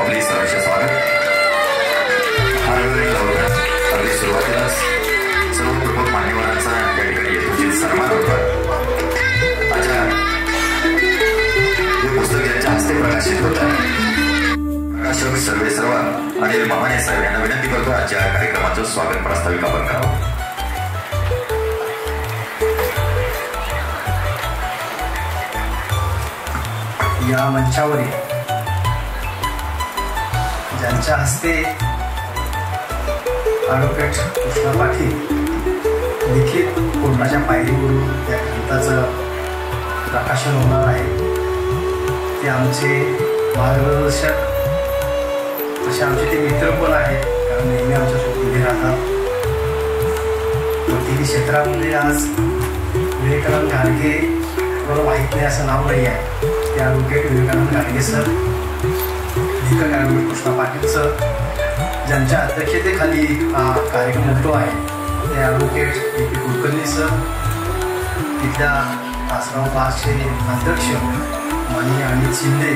आपले सहर्ष स्वागत. अगदी सुरुवातीलाच सर्व प्रमुख मान्यवरांचा या ठिकाणी यथोचित सन्मान होता. माझ्या हे पुस्तक ज्यांच्या हस्ते प्रकाशित होत आहे प्रकाशक सर्वेसर्वा अनिल मामाने साहेब यांना विनंती करतो आजच्या कार्यक्रमाचं स्वागत प्रास्ताविक आपण करावं. या मंचावरील ज्यांच्या हस्ते ॲडव्होकेट कृष्णा पाटील लिखित कोर्टाच्या पायरीवरून त्या ग्रंथाचं प्रकाशन होणार आहे ते आमचे मार्गदर्शक तसे आमचे ते मित्र पण आहेत, कारण नेहमी आमच्यासोबत उभे राहतात. वकिली क्षेत्रामध्ये आज विवेकानंद घाडगे बरोबर माहीत नाही असं नाव नाही आहे. ते ॲडव्होकेट विवेकानंद घाडगे सर, लेखक ॲडव्होकेट कृष्णा पाटील सर, ज्यांच्या अध्यक्षतेखाली हा कार्यक्रम होतो आहे ते advocate A P Kulkarni sir, तिथल्या तासगाव बारचे अध्यक्ष माननीय अमित शिंदे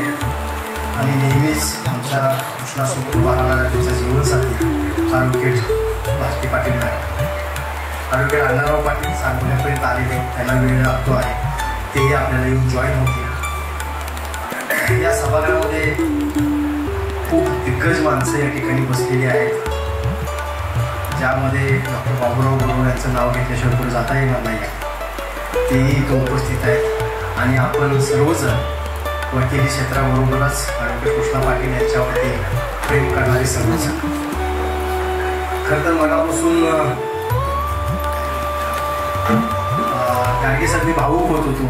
आणि नेहमीच आमच्या कृष्णासोबत उभा राहणारा त्यांचा जीवनसाथी ॲडव्होकेट भारती पाटील नाईक, ॲडव्होकेट अण्णाराव पाटील सांगण्यापर्यंत आलेले, त्यांना वेळ लागतो आहे, तेही आपल्याला येऊन जॉईन होतील. या सभागृहामध्ये खूप दिग्गज माणसं या ठिकाणी बसलेली आहेत, ज्यामध्ये डॉक्टर बाबूराव बरोबर यांचं नाव घेतल्याशिवाय पुढे जाता येणार नाही आहे, तेही इथं उपस्थित आहेत. आणि आपण सर्वजण वकिली क्षेत्राबरोबरच ॲडव्होकेट कृष्णा पाटील यांच्यावरती प्रेम करणारी सर्वजण. खरं तर मनापासून गाडगे सर मी भावूक होत होतो.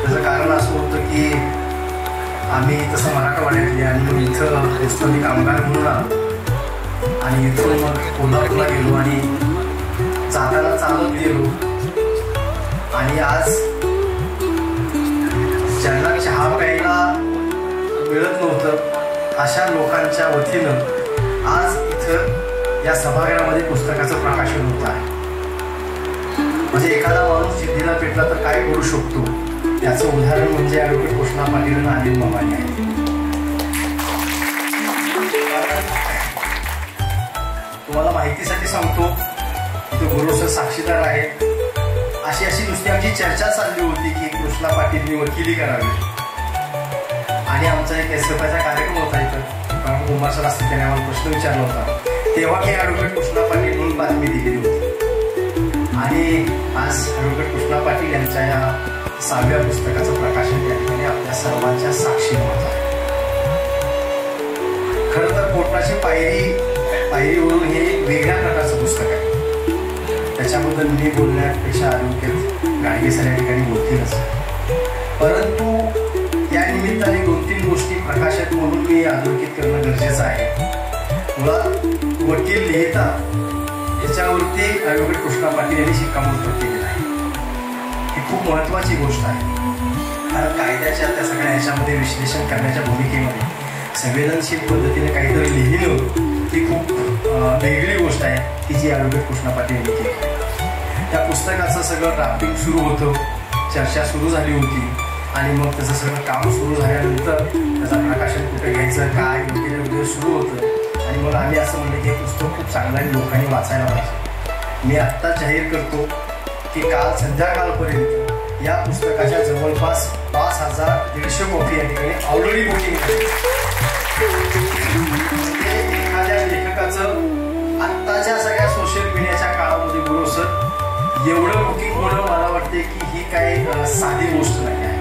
त्याचं कारण असं होतं की आम्ही तसं मराठवाड्यातले आणि मग इथं पुस्तकी कामगार म्हणून आलो आणि इथून मग कोल्हापूरला गेलो आणि जाताना चालत गेलो. आणि आज ज्यांना चहा प्यायला मिळत नव्हतं अशा लोकांच्या वतीनं आज इथं या सभागृहामध्ये पुस्तकाचं प्रकाशन होत आहे. म्हणजे एखादा माणूस जिद्दीला पेटला तर काय करू शकतो याचं उदाहरण म्हणजे ॲडव्होकेट कृष्णा पाटील आणि अनिल मामाने आहे. तुम्हाला माहितीसाठी सांगतो तो गुरुसर साक्षीदार आहे. अशी नुसती आमची चर्चा चालली होती की कृष्णा पाटीलनी वकिली करावी आणि आमचा एक एसएफआयचा कार्यक्रम होता इथं, कारण कुमार सर असतील त्याने आम्हाला प्रश्न विचारला होता, तेव्हा मी ॲडव्होकेट कृष्णा पाटील म्हणून बातमी दिलेली होती. आणि आज ॲडव्होकेट कृष्णा पाटील यांच्या या 6व्या पुस्तकाचं प्रकाशन या ठिकाणी आपल्या सर्वांच्या साक्षीने होत आहे. खरं तर कोर्टाची पायरीवरून हे वेगळ्या प्रकारचं पुस्तक आहे. त्याच्याबद्दल मी बोलण्यापेक्षा ॲडव्होकेट घाडगे सर या ठिकाणी बोलतीलच. परंतु या निमित्ताने 2-3 गोष्टी प्रकाशक म्हणून मी अधोरेखित करणं गरजेचं आहे. मुळात वकील लिहिता याच्यावरती ॲडव्होकेट कृष्णा पाटील यांनी शिक्कामोर्तब केलेला आहे. ही खूप महत्त्वाची गोष्ट आहे, कारण कायद्याच्या त्या सगळ्या ह्याच्यामध्ये विश्लेषण करण्याच्या भूमिकेमध्ये संवेदनशील पद्धतीने काहीतरी लिहिणं ही खूप वेगळी गोष्ट आहे की जी ॲडव्होकेट कृष्णा पाटील यांनी केली. त्या पुस्तकाचं सगळं ड्राफ्टिंग सुरू होतं, चर्चा सुरू झाली होती आणि मग त्याचं सगळं काम सुरू झाल्यानंतर त्याचं प्रकाशन कुठे घ्यायचं काय वगैरे सुरू होतं. आणि मग आम्ही असं म्हणलं की हे पुस्तक खूप चांगलं आहे, लोकांनी वाचायला पाहिजे. मी आत्ता जाहीर करतो की काल संध्याकाळपर्यंत या पुस्तकाच्या जवळपास 5150 कॉपी या ठिकाणी ऑलरेडी बुकिंग झाली. एखाद्या लेखकाचं आत्ताच्या सगळ्या सोशल मीडियाच्या काळामध्ये बरोबर एवढं बुकिंग होणं मला वाटते की ही काही साधी गोष्ट नाही आहे.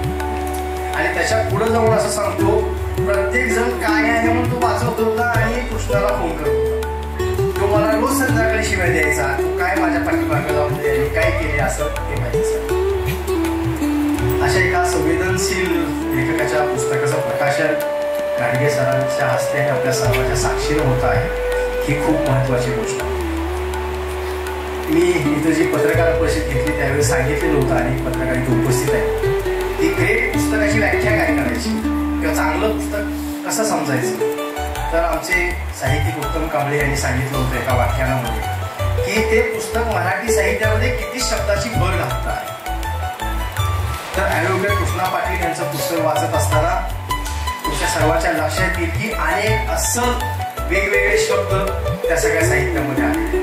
आणि त्याच्या पुढे जाऊन असं सांगतो, प्रत्येक जण काय आहे म्हणून तो वाचवत होता आणि कृष्णाला फोन करत होता. तो मला रोज संध्याकाळी शिवाय द्यायचा, तू काय माझ्या पाठीमागे जाऊन द्यायला काय केले असं ते माहिती. अशा एका संवेदनशील लेखकाच्या पुस्तकाचं प्रकाशन घाडगे सरांच्या हस्ते आपल्या सर्वांच्या साक्षीने होत आहे, ही खूप महत्त्वाची गोष्ट आहे. मी इथं जी पत्रकार परिषद घेतली त्यावेळी सांगितलेलं होतं आणि पत्रकार इथे उपस्थित आहे की ग्रेट पुस्तकाची व्याख्या काय करायची किंवा चांगलं पुस्तक कसं समजायचं. तर आमचे साहित्यिक उत्तम कांबळे यांनी सांगितलं होतं एका व्याख्यानामध्ये की ते पुस्तक मराठी साहित्यामध्ये किती शब्दाची भर घालत आहे. तर ॲडव्होकेट कृष्णा पाटील यांचं पुस्तक वाचत असताना तुमच्या सर्वांच्या लक्षात येईल की अनेक असं वेगवेगळे शब्द त्या सगळ्या साहित्यामध्ये आले.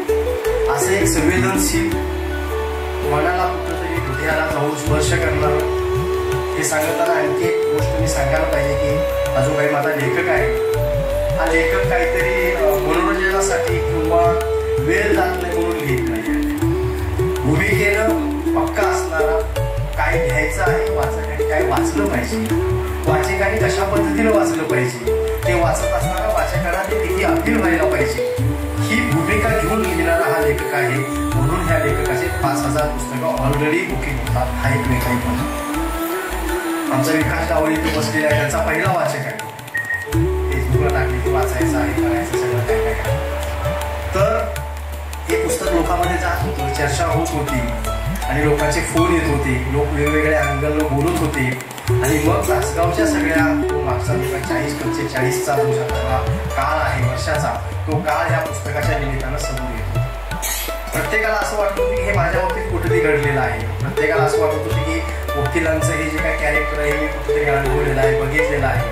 असं एक संवेदनशील मनाला कुठंतरी हृदयाला जाऊन स्पर्श करणार हे सांगताना आणखी एक गोष्ट मी सांगायला पाहिजे की अजून काही माझा लेखक आहे. हा लेखक काहीतरी मनोरंजनासाठी किंवा वेळ जात नाही म्हणून लिहित नाही. भूमिकेनं पक्का असणारा काय घ्यायचं आहे वाचकाने, काय वाचलं पाहिजे, वाचकाने कशा पद्धतीने वाचलं पाहिजे, ते वाचत असताना वाचकांना ते किती अपील व्हायला पाहिजे ही भूमिका घेऊन लिहिणारा हा लेखक आहे. म्हणून ह्या लेखकाचे 5000 पुस्तकं ऑलरेडी बुकिंग होतात. हा एक वेगळा पण आमचा विकास डावळी तो बसलेला आहे, त्याचा पहिला वाचक आहे. फेसबुकला टाकले की वाचायचं आहे, करायचं सगळं काय काय. तर हे पुस्तक लोकांमध्ये जात होतं, चर्चा होत होती आणि लोकांचे फोन येत होते, लोक वेगवेगळ्या अँगलनं बोलत होते. आणि मग तासगावच्या सगळ्या मागचा 40-45चा जो काळ आहे वर्षाचा, तो काळ या पुस्तकाच्या निमित्तानं समोर येतो. प्रत्येकाला असं वाटत होतं की हे माझ्या बाबतीत कुठेतरी घडलेलं आहे. प्रत्येकाला असं वाटत होतं की वकिलांचं हे जे काय कॅरेक्टर आहे मी कुठेतरी अनुभवलेलं आहे, बघितलेलं आहे.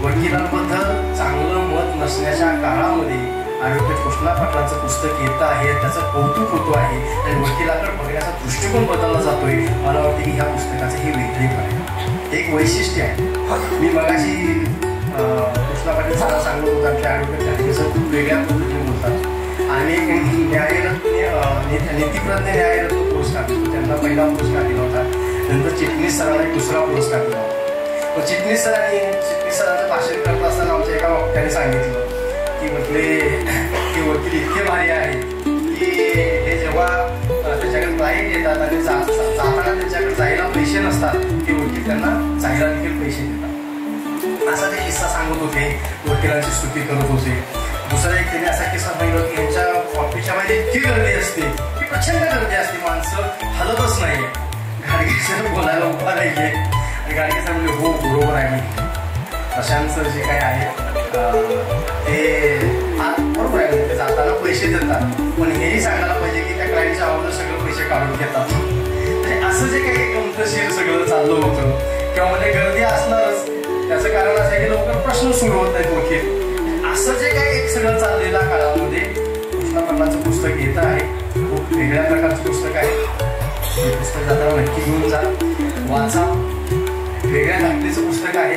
वकिलांबद्दल चांगलं मत नसण्याच्या काळामध्ये ॲडव्होकेट कृष्णा पाटलांचं पुस्तक येतं आहे, त्याचं कौतुक होतो आहे आणि वकिलाकडे बघण्याचा दृष्टिकोन बदलला जातोय. मला वाटतं की ह्या पुस्तकाचं हे वेगळेपण आहे, एक वैशिष्ट्य आहे. मी मगाशी कृष्णा पाटील सरांना सांगत होता की ॲडव्होकेट गाडगे खूप वेगळ्या पद्धतीने बोलतात आणि नीतिप्रज्ञ न्यायरत्न पुरस्कार दिला. त्यांना पहिला पुरस्कार दिला होता, नंतर चिटणीस सरांना एक दुसरा पुरस्कार दिला होता. चिटणीस सरांचं भाषण करत असताना आमच्या एका वक्त्याने सांगितलं की म्हटले की वकील इतके भारी आहे की हे जेव्हा त्याच्याकडे क्लायंट येतात आणि जाताना त्यांच्याकडे जायला पैसे नसतात की वकील त्यांना जायला देखील पैसे देतात. असा ते किस्सा सांगत होते, वकिलांची स्तुती करत होते. दुसरा एक त्यांनी असा किस्सा सांगितला की यांच्या ऑफिसच्या मध्ये इतकी गर्दी असते की प्रचंड गर्दी असते, माणसं हलतच नाही. गाडगे सर बोलायला उभा नाहीये आणि गाडगे सर म्हणजे हो बरोबर आहे. मी प्रशांत जे काय आहे ते बरोबर आहे, ते जाताना पैसे देतात पण हेही सांगायला पाहिजे की त्या क्लायंटच्या अगोदर सगळं पैसे काढून घेतात. म्हणजे असं जे काही गमतशीर सगळं चाललं होतं किंवा म्हणजे गर्दी असणारच, त्याचं कारण असं आहे की लवकर प्रश्न सुरू होत नाहीत वकील. असं जे काही एक सगळं चाललेल्या काळामध्ये कृष्णा पाटलांचं पुस्तक येतं आहे. खूप वेगळ्या प्रकारचं पुस्तक आहे. हे पुस्तक जाताना नक्की घेऊन जा, वाचा. वेगळ्या धाकटीचं पुस्तक आहे,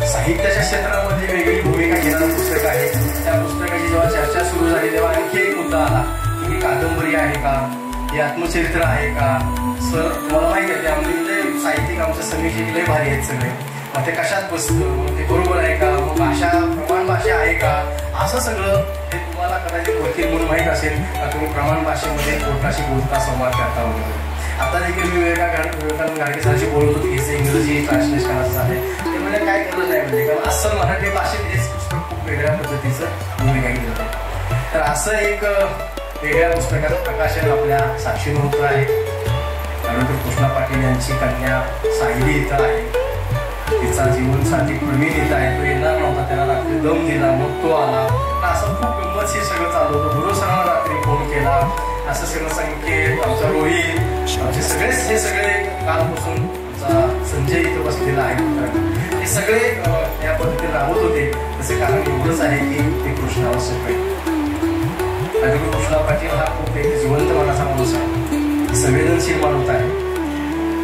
साहित्याच्या क्षेत्रामध्ये वेगळी भूमिका घेणारं पुस्तक आहे. त्या पुस्तकाची जेव्हा चर्चा सुरू झाली तेव्हा आणखी एक मुद्दा आला की ही कादंबरी आहे का, हे आत्मचरित्र आहे का. सर मला माहिती आहे आमचे साहित्यिक आमच्या समीक्षक लय भारी आहेत सगळे, मग ते कशात बसतं, ते बरोबर आहे का, मग भाषा प्रमाण भाषा आहे का, असं सगळं हे तुम्हाला कदाचित वकील म्हणून माहीत असेल का तुम्ही प्रमाण भाषेमध्ये कोर्टाशी बोलता, संवाद करता वगैरे. आता देखील मी विवेकानंद गाडगे सरांशी बोलत होतो की इंग्रजी ट्रान्सलेशनाचं आहे ते म्हणजे काय गरज नाही, म्हणजे कारण अस्सल मराठी भाषेत हेच पुस्तक खूप वेगळ्या पद्धतीचं भूमिका घेतलं. तर असं एक वेगळ्या पुस्तकाचं प्रकाशन आपल्या साक्षीनं होतं आहे. ॲडव्होकेट कृष्णा पाटील यांची कन्या सायली इथं आहे, तिचा जीवनसाथी प्रवीण इथं आहे. तो येणार नव्हता, त्याला रात्री दम दिला, मग तो आला. असं खूप गंमतशीर सगळं चालू होतं. गुरु सरांना रात्री फोन केला, असं सगळं संकेत, आमचा रोहित, आमचे सगळेच हे सगळे कालपासून आमचा संजय इथं बसलेला आहे. हे सगळे या पद्धतीने राबवत होते. त्याचं कारण एवढंच आहे की ते कृष्णावश्यक आहे. ॲडव्होकेट कृष्णा पाटील हा खूप एक जिवंत मनाचा माणूस आहे, संवेदनशील माणूस आहे.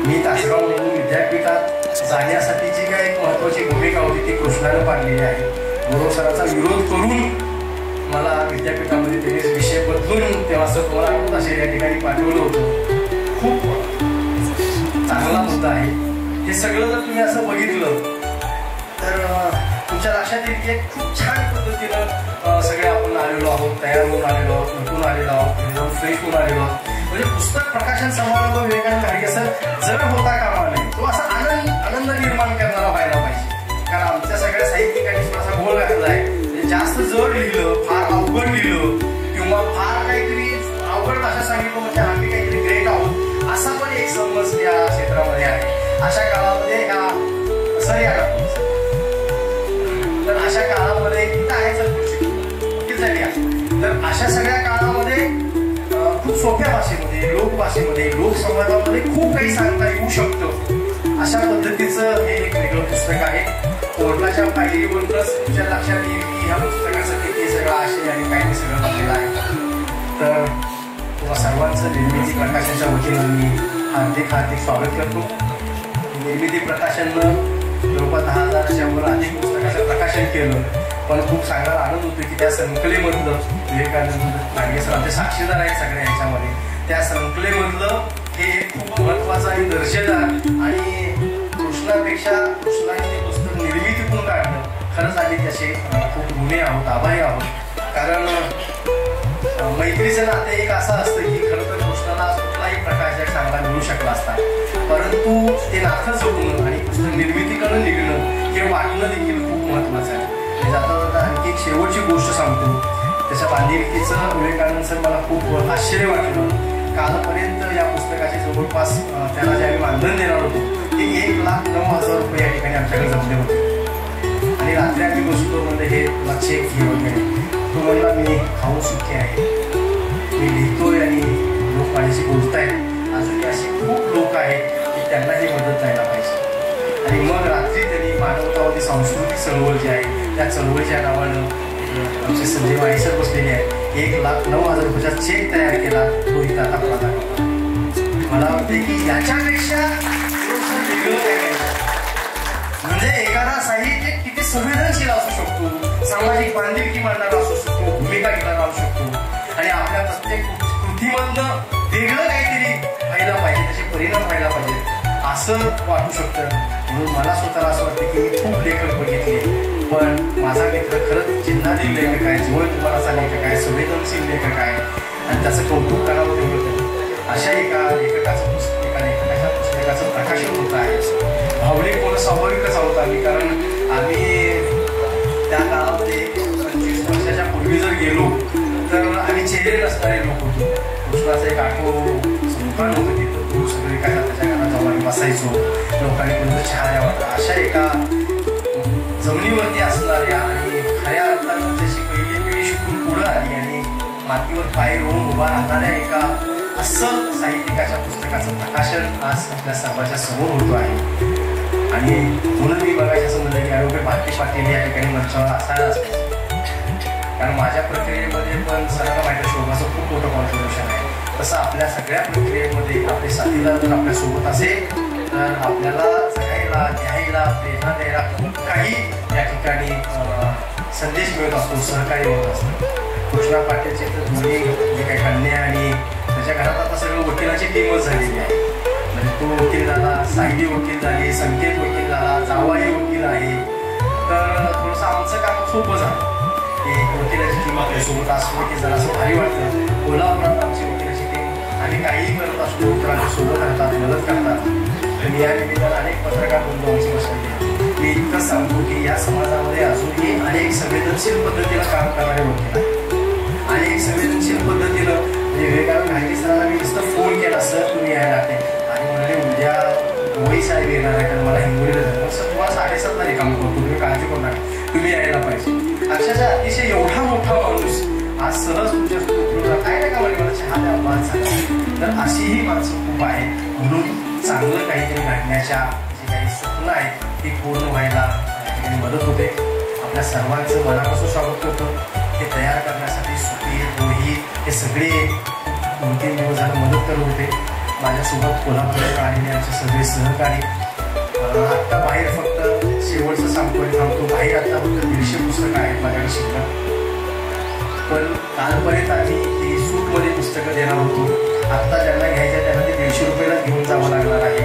मी तासगावमधून विद्यापीठात जाण्यासाठीची काय एक महत्वाची भूमिका होती ती कृष्णाने पाडलेली आहे. गुरु सरांचा विरोध करून मला विद्यापीठामध्ये त्यांनी विषय बदलून तेव्हा असं तुम्हाला असे या ठिकाणी पाठवलं होतं. खूप चांगला मुद्दा आहे. हे सगळं जर तुम्ही असं बघितलं तर तुमच्या लक्षात येईल की खूप छान पद्धतीनं सगळे आपण आलेलो आहोत, तयार होऊन आलेलो आहोत, उठून आलेलो आहोत, एकदम फ्रेश होऊन आलेलो आहोत. म्हणजे पुस्तक प्रकाशन समारंभ विवेकानंद गाडगे सर जर होता कामा नये, तो असा आनंद निर्माण करणारा व्हायला पाहिजे. कारण आमच्या सगळ्या साहित्यिकांनी असा गोळ घातला आहे, जास्त जड लिहिलं, फार अवघड लिहिलं किंवा फार काहीतरी अवघड भाषा सांगितलं म्हणजे आम्ही काहीतरी ग्रेट आहोत असा पण एक समज या क्षेत्रामध्ये आहे. अशा काळामध्ये तर अशा काळामध्ये आहे तर अशा सगळ्या काळामध्ये खूप सोप्या भाषेमध्ये, लोकभाषेमध्ये, लोकसंवादामध्ये खूप काही सांगता येऊ शकतं. अशा पद्धतीचं हे एक वेगळं पुस्तक आहे. कोर्टाच्या फायलीवरूनच तुमच्या लक्षात येईल की ह्या पुस्तकाचं किती सगळं आशय आणि काय सगळं बनलेलं आहे. तर तुम्हा सर्वांचं निर्मिती प्रकाशनच्या वतीनं मी हार्दिक स्वागत करतो. निर्मिती प्रकाशननं जवळपास 10,000च्या वर अधिक पुस्तकाचं प्रकाशन केलं, पण खूप सांगायला आनंद होतो की त्या संकलेमधलं विवेकानंद लांडगे सर आमचे साक्षीदार आहेत सगळ्या ह्याच्यामध्ये. त्या संकलेमधलं हे खूप महत्त्वाचं आणि दर्जेदार आणि कृष्णापेक्षा कृष्णाने ते पुस्तक निर्मितीतून काढलं. खरंच आम्ही त्याचे खूप ऋणी आहोत, आभारी आहोत. कारण मैत्रीचं नातं एक असं असतं की खरं तर कृष्णाला कुठलाही प्रकारचा चांगला मिळू शकला असता, परंतु ते नातं जगणं आणि पुस्तक निर्मितीकडून निघणं हे वाटणं देखील खूप महत्त्वाचं आहे. जाता जाता आणखी एक शेवटची गोष्ट सांगतो. त्याच्या बांधिलकीचं विवेकानंद सर मला खूप आश्चर्य वाटलं. कालपर्यंत या पुस्तकाचे जवळपास त्याला जे आम्ही मानधन देणार होतो ते 1,09,000 रुपये या ठिकाणी आमच्याकडे जमले होते. आणि रात्री आम्ही बसतो म्हणजे हे तुला चेक घे वगैरे. तो म्हणला मी खाऊ सुखी आहे, मी लिहितोय आणि लोक माझ्याशी बोलतायत. अजूनही असे खूप लोक आहेत की त्यांनाही मदत द्यायला पाहिजे. आणि मग रात्री त्यांनी मानवतावादी सांस्कृतिक चळवळ जी आहे त्या चळवळीच्या नावानं आमचे संजय माळी सर बसलेले आहेत, 1,09,000 रुपयाचा चेक तयार केला. तो इथं आता प्रदान करतो. मला वाटते की याच्यापेक्षा वेगळं काय म्हणजे एखादा साहित्यिक किती संवेदनशील असू शकतो, सामाजिक बांधिलकी मांडणारा असू शकतो, भूमिका घेणारा असू शकतो आणि आपल्या प्रत्येक कृतीमधनं वेगळं काहीतरी व्हायला पाहिजे, त्याचे परिणाम व्हायला पाहिजे असं वाटू शकतं. म्हणून मला स्वतःला असं वाटतं की मी खूप लेखक बघितले, पण माझा मित्र खरंच चिन्हाधीन लेखक आहे, जवळ तुम्हालाचा लेखक आहे, संवेदनशील लेखक आहे आणि त्याचं कौतुक करावं तेवढं. अशा एका लेखकाच्या पुस्तकाचं प्रकाशन होत आहे. भावनिक कोण स्वाभाविकच आहोत आम्ही, कारण आम्ही त्या काळामध्ये 25 वर्षाच्या पूर्वी जर गेलो तर आम्ही चेहरे नसणारे लोक होतो. कृष्णाचं एक दुकान होतं तिथं, तो सगळे काय त्याच्या घरात जाऊन आम्ही बसायचो, लोकांनी कोणतं चहा द्यावा. अशा एका जमिनीवरती असणाऱ्या आणि खऱ्या अर्थानं जशी पहिली पिढी शिकून पुढं आली आणि मातीवर पाय रोवून उभा राहणाऱ्या एका असं साहित्यिकाच्या पुस्तकाचं प्रकाशन आज आपल्या सर्वांच्या समोर होतो आहे. आणि म्हणून मी बघायचं असं म्हणलं की आरोग्य भारती पाटील या ठिकाणी मंचावर असायलाच पाहिजे. कारण माझ्या प्रक्रियेमध्ये पण सगळ्यांना माहिती शोभाचं खूप मोठं कॉन्ट्रिब्युशन आहे. तसं आपल्या सगळ्या प्रक्रियेमध्ये आपले साथीदार जर आपल्यासोबत असेल तर आपल्याला जगायला, न्यायला, प्रेरणा द्यायला खूप काही या ठिकाणी संदेश मिळत असतो, सहकार्य होत असतं. कृष्णा पाटीलचे तर दोन्ही जे काही कन्या आणि त्याच्या घरात आता सगळं वकिलाची टीमच झालेली आहे. म्हणजे तो वकील झाला, सायली वकील झाली, संकेत वकील झाला, जावाई वकील आहे. तर थोडंसं आमचं काम सोपं झालं की वकिलाची टीम आपल्यासोबत असतो की जरासं भारी वाटतं. कोल्हापुरात आमची वकिलाची टीम आम्ही काहीही करत असतो तर आमच्या सोबत राहतात, मदत करतात. आणि या निमित्तानं अनेक पत्रकार बंधू आमची बसलेली. मी इतकंच सांगतो की या समाजामध्ये अजूनही अनेक संवेदनशील पद्धतीनं काम करणारे वकील आहेत. अनेक संवेदनशील पद्धतीनं म्हणजे विवेकानंद लांडगे सरांना मी नुसतं फोन केला, सर तुम्ही यायला लागते आणि म्हणाले उद्या गवई साहेब येणार आहे कारण मला हिंगोलीला जातं. सर तुम्हाला 7:30 रिकाम करतो, तुम्ही काळजी करू नका, तुम्ही यायला पाहिजे. अक्षरशः अतिशय एवढा मोठा माणूस आज सहज तुमच्या काय नाही का मला चहा द्या वाद झाला. तर अशीही माणसं खूप आहेत. म्हणून चांगलं काहीतरी घडण्याच्या जी काही स्वप्न आहेत ती पूर्ण व्हायला मदत होते. आपल्या सर्वांचं मनापासून स्वागत करतो. हे तयार करण्यासाठी सुपीर, रोहित हे सगळे 2-3 दिवस झालं मदत करत होते. माझ्यासोबत कोल्हापूरला आलेले आमचे सगळे सहकारी. आत्ता बाहेर फक्त शेवटचं सांगतो बाहेर आत्ता फक्त 150 पुस्तकं आहेत माझ्याकडे शिकलं. पण कालपर्यंत आम्ही ती सूटमध्ये पुस्तकं देणार होतो. आत्ता ज्यांना घ्यायचं त्यांना ते 150 रुपयाला घेऊन जावं लागणार आहे,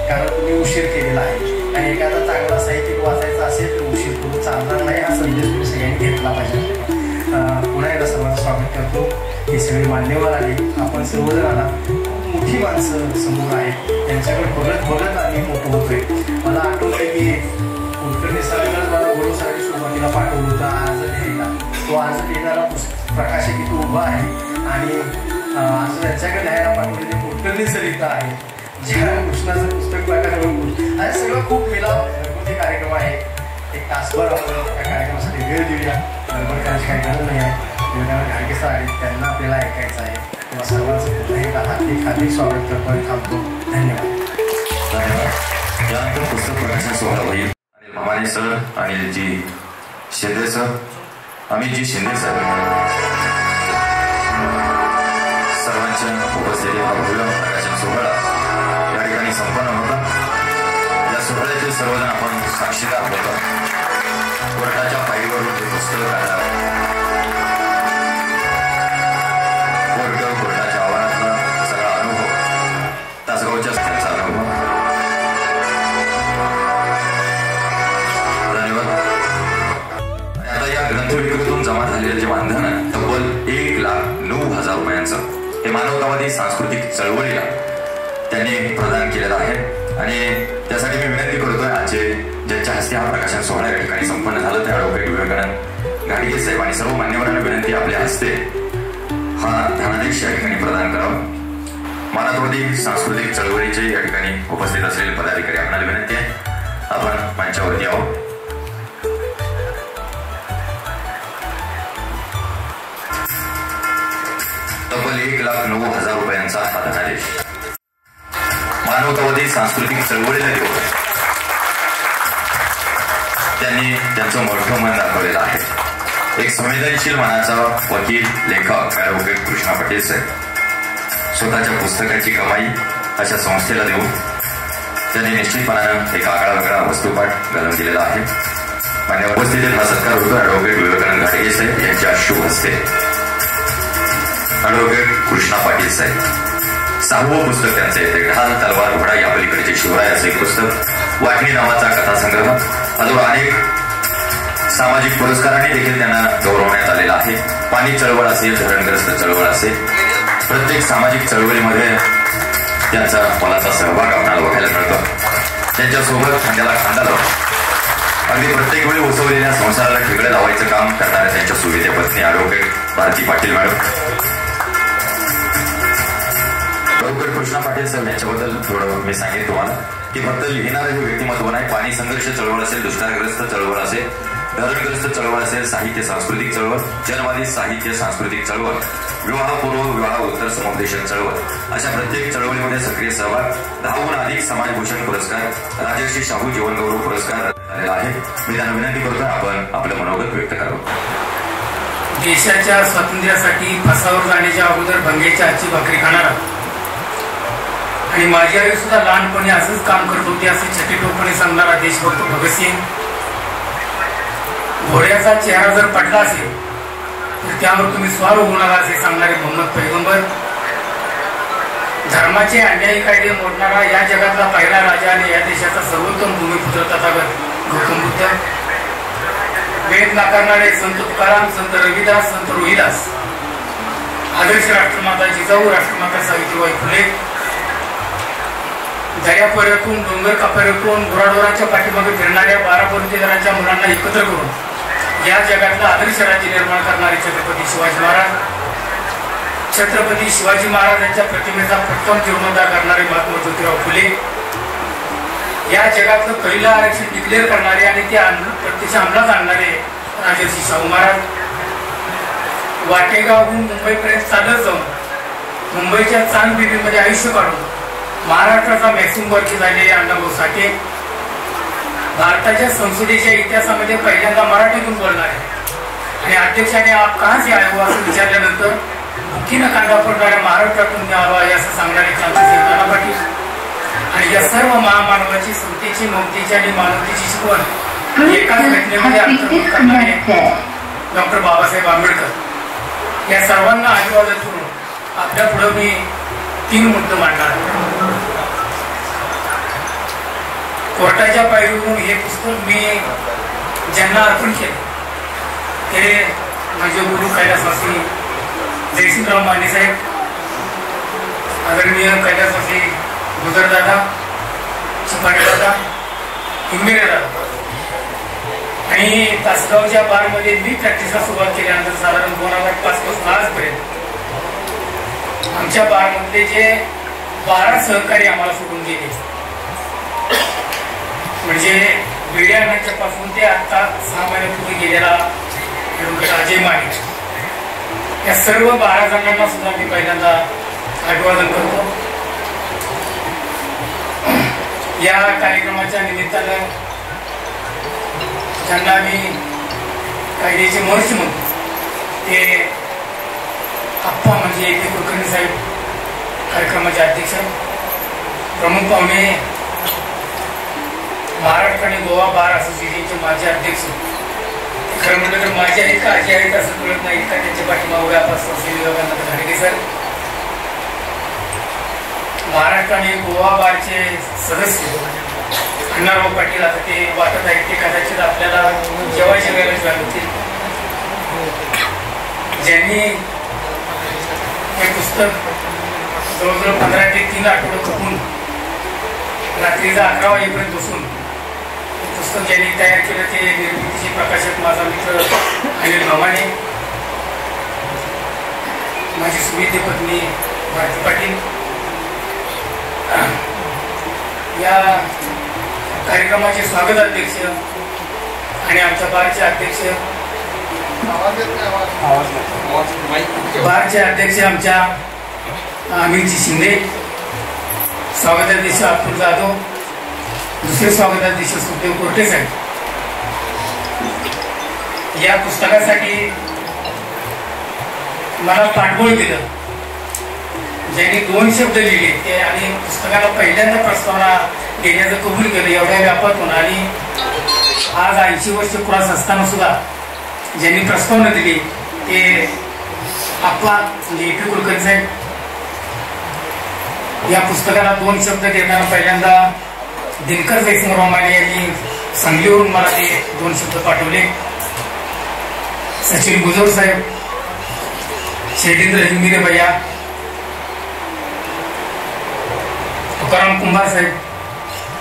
कारण तुम्ही उशीर केलेला आहे. आणि एखादा चांगला साहित्यिक वाचायचा असेल तर उशीर करून चालणार नाही, हा संदेश तुम्ही सगळ्यांनी घेतला पाहिजे. पुन्हा एकदा सर्वांचं स्वागत करतो. हे सगळे मान्यवर आले, आपण सर्वजण आला. खूप मोठी माणसं समोर आहेत, त्यांच्याकडे बघत बघत आम्ही मोठं होतोय. मला आठवतंय की कुलकर्णी सरांनाच मला गुरु सरांनी सुरुवातीला पाठवलं होतं आज लिहायला. तो आज लिहिणारा प्रकाशक इथं उभा आहे आणि आज त्यांच्याकडे लिहायला पाठवलेले कुलकर्णी सर इथं आहे, ज्या कृष्णाचं पुस्तक प्रकाशन. आणि सगळं खूप मिलाव घरगुती कार्यक्रम आहे. एक तासभर आपण त्या कार्यक्रमासाठी वेळ देऊया. गडबड करायची काही गरज नाही आहे. विवेकानंद लांडगे सर आहेत, त्यांना आपल्याला ऐकायचं आहे. तेव्हा सर्वांचं पुन्हा एकदा हार्दिक स्वागत करतो. थांबतो. धन्यवाद. त्यानंतर पुस्तक प्रकाशन सोहळा होईल. Mane sir, Anilji Shinde sir, अमितजी Shinde sir, सर्वांच्या उपस्थितीत हा भव्य प्रकाशन सोहळा या ठिकाणी संपन्न होता. या सोहळ्याचे सर्वजण आपण साक्षीदार होतो. कोर्टाच्या फाईलवरून हे पुस्तक काढलं. कोर्टाच्या आव्हानातला सगळा अनुभव, तासगावच्या त्यांचा अनुभव. धन्यवाद. आणि आता या ग्रंथविक्रीतून जमा झालेले जे मानधन आहे तब्बल 1,09,000 रुपयांचं हे मानवतावादी सांस्कृतिक चळवळीला त्यांनी प्रदान केलेलं आहे. आणि त्यासाठी मी विनंती करतोय, आजचे ज्यांच्या हस्ते हा प्रकाशन सोहळा या ठिकाणी संपन्न झालं ते ॲडव्होकेट विवेकानंद घाडगे साहेब आणि सर्व मान्यवरांना विनंती, आपल्या हस्ते हा धनादेश या ठिकाणी प्रदान करावा. मानवतावादी सांस्कृतिक चळवळीचे या ठिकाणी उपस्थित असलेले पदाधिकारी आपल्याला विनंती आहे, आपण मंचावरती यावं. तब्बल 1,09,000 रुपयांचा हा धनादेश मानवतावादी सांस्कृतिक चळवळीला देऊ. त्यांनी त्यांचं मोठं मन दाखवलेलं आहे. एक संवेदनशील मनाचा वकील, लेखक ॲडव्होकेट कृष्णा पाटील साहेब स्वतःच्या पुस्तकाची कमाई अशा संस्थेला देऊन त्यांनी निश्चितपणानं एक आगळा वेगळा वस्तुपाठ घालून दिलेला आहे. आणि उपस्थितीत हा सत्कार होतो ॲडव्होकेट विवेकानंद घाडगे साहेब यांच्या शुभ हस्ते. ॲडव्होकेट कृष्णा पाटील साहेब 6वं पुस्तक त्यांचे येते, ढाल तलवार घोडा या पलीकडचे शिवराय असे एक पुस्तक, वाटणी नावाचा कथासंग्रह. अजून अनेक सामाजिक पुरस्कारांनी देखील त्यांना गौरवण्यात आलेला आहे. पाणी चळवळ असेल, धरणग्रस्त चळवळ असेल, प्रत्येक सामाजिक चळवळीमध्ये त्यांचा मोलाचा सहभाग आपल्याला बघायला मिळतो. त्यांच्यासोबत खांद्याला खांदा लावून अगदी प्रत्येक वेळी उसवलेल्या संसाराला ठिगडे लावायचं काम करणाऱ्या त्यांच्या सुविधे पत्नी advocate Bharati Patil madam. Advocate Krishna Patil साहेब यांच्याबद्दल थोडं मी सांगेन तुम्हाला की फक्त लिहिणारं हे व्यक्तिमत्व नाही. पाणी संघर्ष चळवळ असेल, दुष्काळग्रस्त चळवळ असेल, धरणग्रस्त चळवळ असेल, साहित्य सांस्कृतिक चळवळ, जनवादी साहित्य सांस्कृतिक चळवळ, विवाहपूर्व विवाह उत्तर समुपदेशन चळवळ अशा प्रत्येक चळवळीमध्ये सक्रिय सहभाग, 10हून अधिक समाजभूषण पुरस्कार, राजर्षी शाहू जीवनगौरव पुरस्कार झालेला आहे. मी त्यांना विनंती करतोय, आपण आपलं मनोगत व्यक्त करावं. देशाच्या स्वातंत्र्यासाठी फासावर जाण्याच्या अगोदर भंगेच्या आजची भाकरी खाणारा आणि माझी आई सुद्धा लहानपणी असंच काम करत होती असे छटीटोपणे सांगणारा देशभक्त भगतसिंग. घोड्याचा चेहरा जर पडला असेल तर त्यावर तुम्ही स्वार होणार असे सांगणारे मोहम्मद पैगंबर. धर्माचे अन्यायी कायदे मोडणारा या जगातला पहिला राजा आणि या देशाचा सर्वोत्तम भूमिपुत्र तथागत गौतम बुद्ध. वेद नाकारणारे संत तुकाराम, संत रविदास, संत रोहिदास, आदर्श राष्ट्रमाता जिजाऊ, राष्ट्रमाता सावित्रीबाई फुले. दर्यापर्यटून, डोंगर कापर्यटून गुराढोराच्या पाठीमागे फिरणाऱ्या 12 बलुतेदारांच्या मुलांना एकत्र करून या जगातला आदर्श राज्य निर्माण करणारे छत्रपती शिवाजी महाराज. छत्रपती शिवाजी महाराजांच्या प्रतिमेचा प्रथम जीर्णोद्धार करणारे महात्मा ज्योतिराव फुले. या जगातलं पहिलं आरक्षण डिक्लेअर करणारे आणि ते प्रत्यक्ष अंमलात आणणारे राजर्षी शाहू महाराज. वाटेगावहून मुंबईपर्यंत चालत जाऊन मुंबईच्या चांदबिबीमध्ये आयुष्य काढून महाराष्ट्राचा मॅक्सिम वर्षी झालेले अण्णाभाऊ साठे. भारताच्या संसदेच्या इतिहासामध्ये पहिल्यांदा मराठीतून बोलणारे आणि अध्यक्षाने आप कहाँ से आए हो असं विचारल्यानंतर बुकीनं कांदा पडणाऱ्या महाराष्ट्रातून मी आलो आहे असं सांगणारे क्रांतिसिंह नाना पाटील. आणि या सर्व महामानवाची समतेची, ममतेची आणि मानवतेची शिकवण एकाच घटनेमध्ये अंतर्भूत करणारे डॉक्टर बाबासाहेब आंबेडकर. या सर्वांना अभिवादन करून आपल्या पुढे मी 3 मुद्दे मांडणार. कोर्टाच्या पायरीवरून हे पुस्तक मी ज्यांना अर्पण केलं ते म्हणजे गुरु कैलासवासी जयसिंगराव माने साहेब, आदरणीय कैलासवासी गुजरदादा, चिपाटेदादा, हिंगेरेदादा. आणि तासगावच्या बारमध्ये मी प्रॅक्टिसला सुरुवात केल्यानंतर साधारण 2005 पासून आजपर्यंत आमच्या बारमधले जे 12 सहकारी आम्हाला सोडून गेले, म्हणजे बिड्याच्या पासून ते आता 6 महिन्यापूर्वी गेलेला अजय माने, या सर्व 12 जणांना सुद्धा मी पहिल्यांदा अभिवादन करतो. या कार्यक्रमाच्या निमित्तानं ज्यांना आम्ही कायद्याचे महर्षी म्हणतो ते आप्पा म्हणजे ए पी कुलकर्णी साहेब कार्यक्रमाचे अध्यक्ष, प्रमुख पाहुणे महाराष्ट्र आणि गोवा बार असोसिएशनचे माजी अध्यक्ष. खरं म्हटलं तर माझे आहेत का आजी आहेत असं कळत नाही का त्यांच्या पाठीमागे व्यापार घाडगे सर, महाराष्ट्र आणि गोवा बारचे सदस्य अण्णाराव पाटील. आता ते वाटत आहेत ते कदाचित आपल्याला जेवायच्या वेळेला जॉईन होतील. ज्यांनी हे पुस्तक जवळजवळ 15 ते 3 आठवडे खपून रात्रीचा 11 वाजेपर्यंत बसून पुस्तक ज्यांनी तयार केलं ते निर्मितीचे प्रकाशक माझा मित्र अनिल मामाने, माझी सुविधी पत्नी भारती पाटील. या कार्यक्रमाचे स्वागत अध्यक्ष आणि आमच्या बारचे अध्यक्ष आमच्या अमितजी शिंदे, स्वागताध्यक्ष अतुल जाधव, दुसरे स्वागताध्यक्ष सुखदेव कोरटे साहेब. या पुस्तकासाठी मला पाठबळ दिलं, ज्यांनी 2 शब्द लिहिले ते आणि पुस्तकाला पहिल्यांदा प्रस्तावना देण्याचं कबूल केलं एवढ्या व्यापातून. आणि आज 80 वर्ष क्रॉस असताना सुद्धा ज्यांनी प्रस्तावना दिली ते आप्पा म्हणजे ए पी कुलकर्णी साहेब. या पुस्तकाला 2 शब्द देताना पहिल्यांदा दिनकर जयसिंगराव माने यांनी सांगलीवरून मला ते 2 शब्द पाठवले. सचिन गुजर साहेब, शैलेंद्र हिंगिरे भैया, तुकाराम कुंभार साहेब,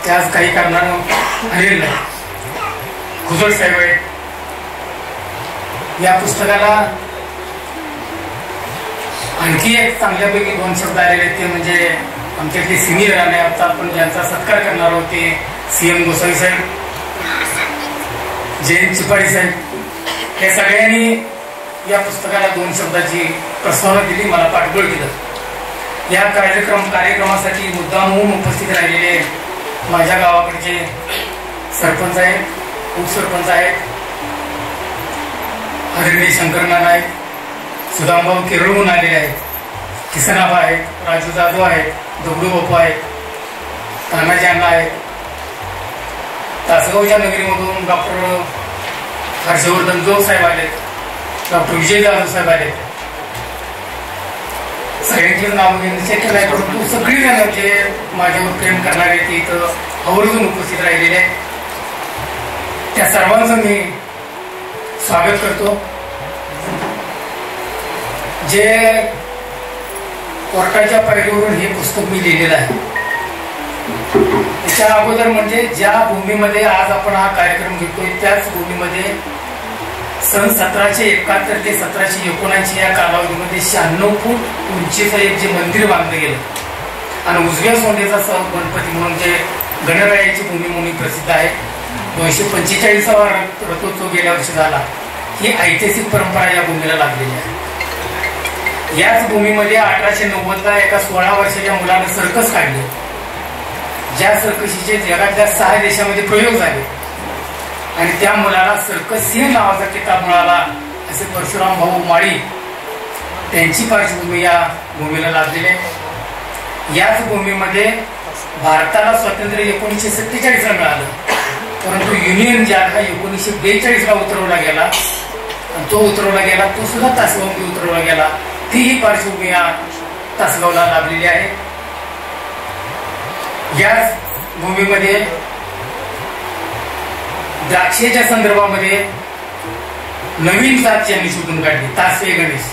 ते आज काही कारणानं आलेले नाही, गुजर साहेब आहेत. या पुस्तकाला आणखी एक चांगल्यापैकी 2 शब्द आलेले ते म्हणजे आमच्यातले सिनियर आणि आता आपण ज्यांचा सत्कार करणार आहोत ते CM गोसावी साहेब, जयंत चिपाडी साहेब. या सगळ्यांनी या पुस्तकाला 2 शब्दाची प्रस्तावना दिली, मला पाठबळ दिलं. या कार्यक्रमासाठी मुद्दामहून उपस्थित राहिलेले माझ्या गावाकडचे सरपंच आहेत, उपसरपंच आहेत, आदरणीय शंकरनाथ नाईक, सुदामभाऊ केरळहून आलेले आहेत, किसनाबा आहेत, राजू जाधव आहेत, दगडू बापू आहेत, तानाजी अण्णा आहेत, तासगावच्या नगरीमधून डॉक्टर हर्षवर्धन जोग साहेब आलेत, डॉक्टर विजय जाधव साहेब आलेत. सगळ्यांचीच नाव घेणं शक्य नाही, परंतु सगळी जण जे माझ्यावर प्रेम करणारे ते इथं आवर्जून उपस्थित राहिलेले आहेत. त्या सर्वांचं मी स्वागत करतो. जे कोर्टाच्या पायरीवरून हे पुस्तक मी लिहिलेलं आहे. त्याच्या अगोदर म्हणजे ज्या भूमीमध्ये आज आपण हा कार्यक्रम घेतोय त्याच भूमीमध्ये सन 1771 ते 1779 या कालावधीमध्ये 96 फूट उंचीचं एक जे मंदिर बांधलं गेलं आणि उजव्या सोंडेचा गणपती म्हणून जे गणरायाची भूमी म्हणून प्रसिद्ध आहे. 245वा रथोत्सव गेल्या वर्षी झाला. ही ऐतिहासिक परंपरा या भूमीला लागलेली आहे. याच भूमीमध्ये 1890ला एका 16 वर्षाच्या मुलानं सर्कस काढली, ज्या सर्कशीचे जगातल्या 6 देशामध्ये प्रयोग झाले आणि त्या मुलाला सर्कस सिंह नावाचा किताब मिळाला असे परशुराम भाऊ माळी त्यांची पार्श्वभूमी या भूमीला लाभलेली आहे. याच भूमीमध्ये भारताला स्वातंत्र्य 1947ला मिळालं, परंतु युनियन जॅक हा 1942ला उतरवला गेला आणि तो उतरवला गेला, तो सुद्धा तासगावमध्ये उतरवला गेला. तीही पार्श्वभूमी या तासगावला लाभलेली आहे. याच भूमीमध्ये द्राक्षेच्या संदर्भामध्ये नवीन जात ज्यांनी शोधून काढली, तासवे गणेश,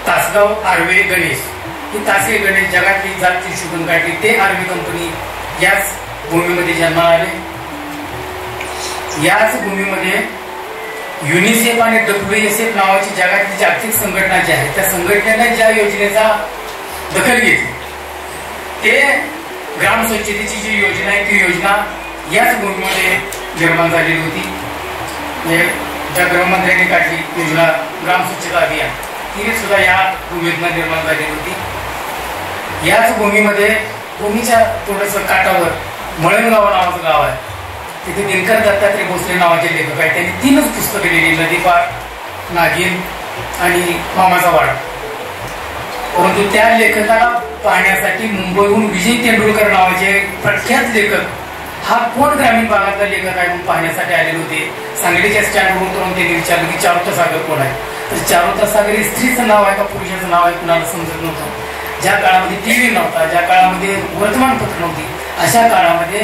तासगाव आर्वे गणेश, ही तासवे गणेश जगातली जात शोधून काढली. ते आर्वे कंपनी याच भूमीमध्ये जन्माला आले. याच भूमीमध्ये युनिसेफ आणि WSF नावाची जगातली जागतिक संघटना जी आहे त्या संघटनेने ज्या योजनेचा दखल घेतली ते ग्राम स्वच्छतेची जी योजना आहे ती योजना याच भूमीमध्ये निर्माण झालेली होती. ज्या गृहमंत्र्यांनी काढली योजना ग्राम स्वच्छता अभियान ती सुद्धा या भूमीतून निर्माण झालेली होती. याच भूमीमध्ये भूमीच्या थोडंसं काठावर मळणगाव नावाचं गाव आहे. तिथे दिनकर दत्तात्रय भोसले नावाचे लेखक आहेत. त्यांनी 3च पुस्तकं लिहिली, नदीपार, नागिन आणि मामाचा वाडा. परंतु त्या लेखकाला पाहण्यासाठी मुंबईहून विजय तेंडुलकर नावाचे प्रख्यात लेखक, हा कोण ग्रामीण भागातला लेखक आहे म्हणून पाहण्यासाठी आलेले होते. सांगलीच्या स्टँडवरून उतरून त्यांनी विचारलं की चारुता सागर कोण आहे. तर चारुता सागर हे स्त्रीचं नाव आहे का पुरुषाचं नाव आहे कुणाला समजत नव्हतं. ज्या काळामध्ये टीव्ही नव्हता, ज्या काळामध्ये वर्तमानपत्र नव्हती, अशा काळामध्ये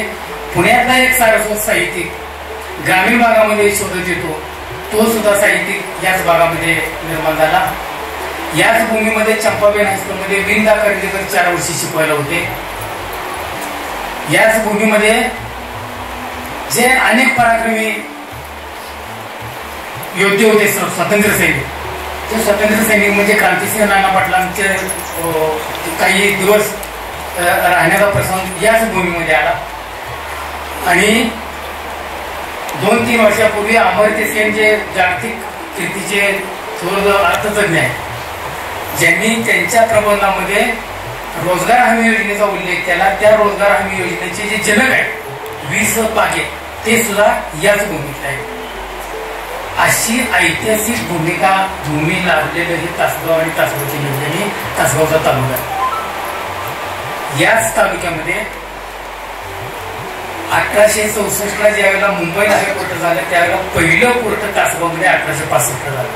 पुण्यातला एक सारस्वत साहित्यिक ग्रामीण भागामध्ये शोधत येतो. तो सुद्धा साहित्यिक याच भागामध्ये निर्माण झाला. याच भूमीमध्ये चंपाबेन हायस्कूलमध्ये विंदा कर्जेकर 4 वर्षी शिकवायला होते. याच भूमीमध्ये जे अनेक पराक्रमी योद्धे होते, स्वातंत्र्य सैनिक, ते स्वातंत्र्य सैनिक म्हणजे क्रांतिसिंह नाना पाटलांचे काही दिवस राहण्याचा प्रसंग याच भूमीमध्ये आला. आणि 2-3 वर्षापूर्वी अमर्त्य सेन जे जागतिक कीर्तीचे थोर अर्थतज्ञ आहेत, ज्यांनी त्यांच्या प्रबंधामध्ये रोजगार हमी योजनेचा उल्लेख केला, त्या रोजगार हमी योजनेचे जे जनक आहेत वीस पागे, ते सुद्धा याच भूमीत आहे. अशी ऐतिहासिक भूमी लाभलेलं हे तासगाव आणि तासगावची निवडणी तासगावचा तालुका. याच तालुक्यामध्ये 1864ला ज्यावेळेला मुंबई हायकोर्ट झालं त्यावेळेला पहिलं कोर्ट तासगावमध्ये 1865 झालं.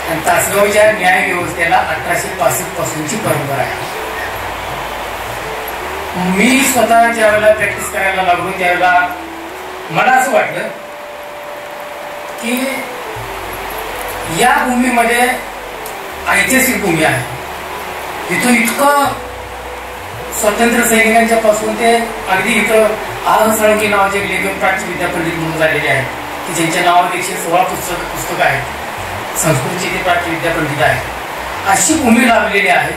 आणि तासगावच्या न्याय व्यवस्थेला 1865 पासूनची परंपरा आहे. मी स्वतः ज्यावेळेला प्रॅक्टिस करायला लागलो त्यावेळेला मला असं वाटलं की या भूमीमध्ये ऐतिहासिक भूमी आहे. तिथून इतकं स्वातंत्र्य सैनिकांच्या पासून ते अगदी इथं आह साळुंखे नावाचे लेखक प्राच्य विद्यापंडित म्हणून झालेले आहेत की ज्यांच्या नावावर 116 पुस्तकं आहेत. संस्कृतचे ते प्राच्य विद्यापंडित आहेत. अशी भूमी लाभलेली आहे.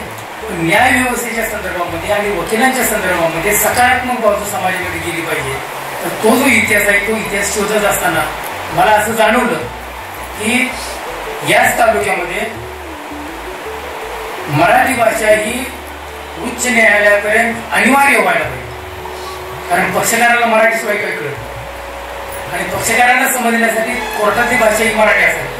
न्याय व्यवस्थेच्या संदर्भामध्ये आणि वकिलांच्या संदर्भामध्ये सकारात्मक बाजू समाजामध्ये गेली पाहिजे. तर तो जो इतिहास आहे तो इतिहास शोधत असताना मला असं जाणवलं की याच तालुक्यामध्ये मराठी भाषा ही उच्च न्यायालयापर्यंत अनिवार्य व्हायला पाहिजे. कारण पक्षकाराला मराठीशिवाय काही कळत नाही आणि पक्षकारांना समजण्यासाठी कोर्टातली भाषा ही मराठी असावी.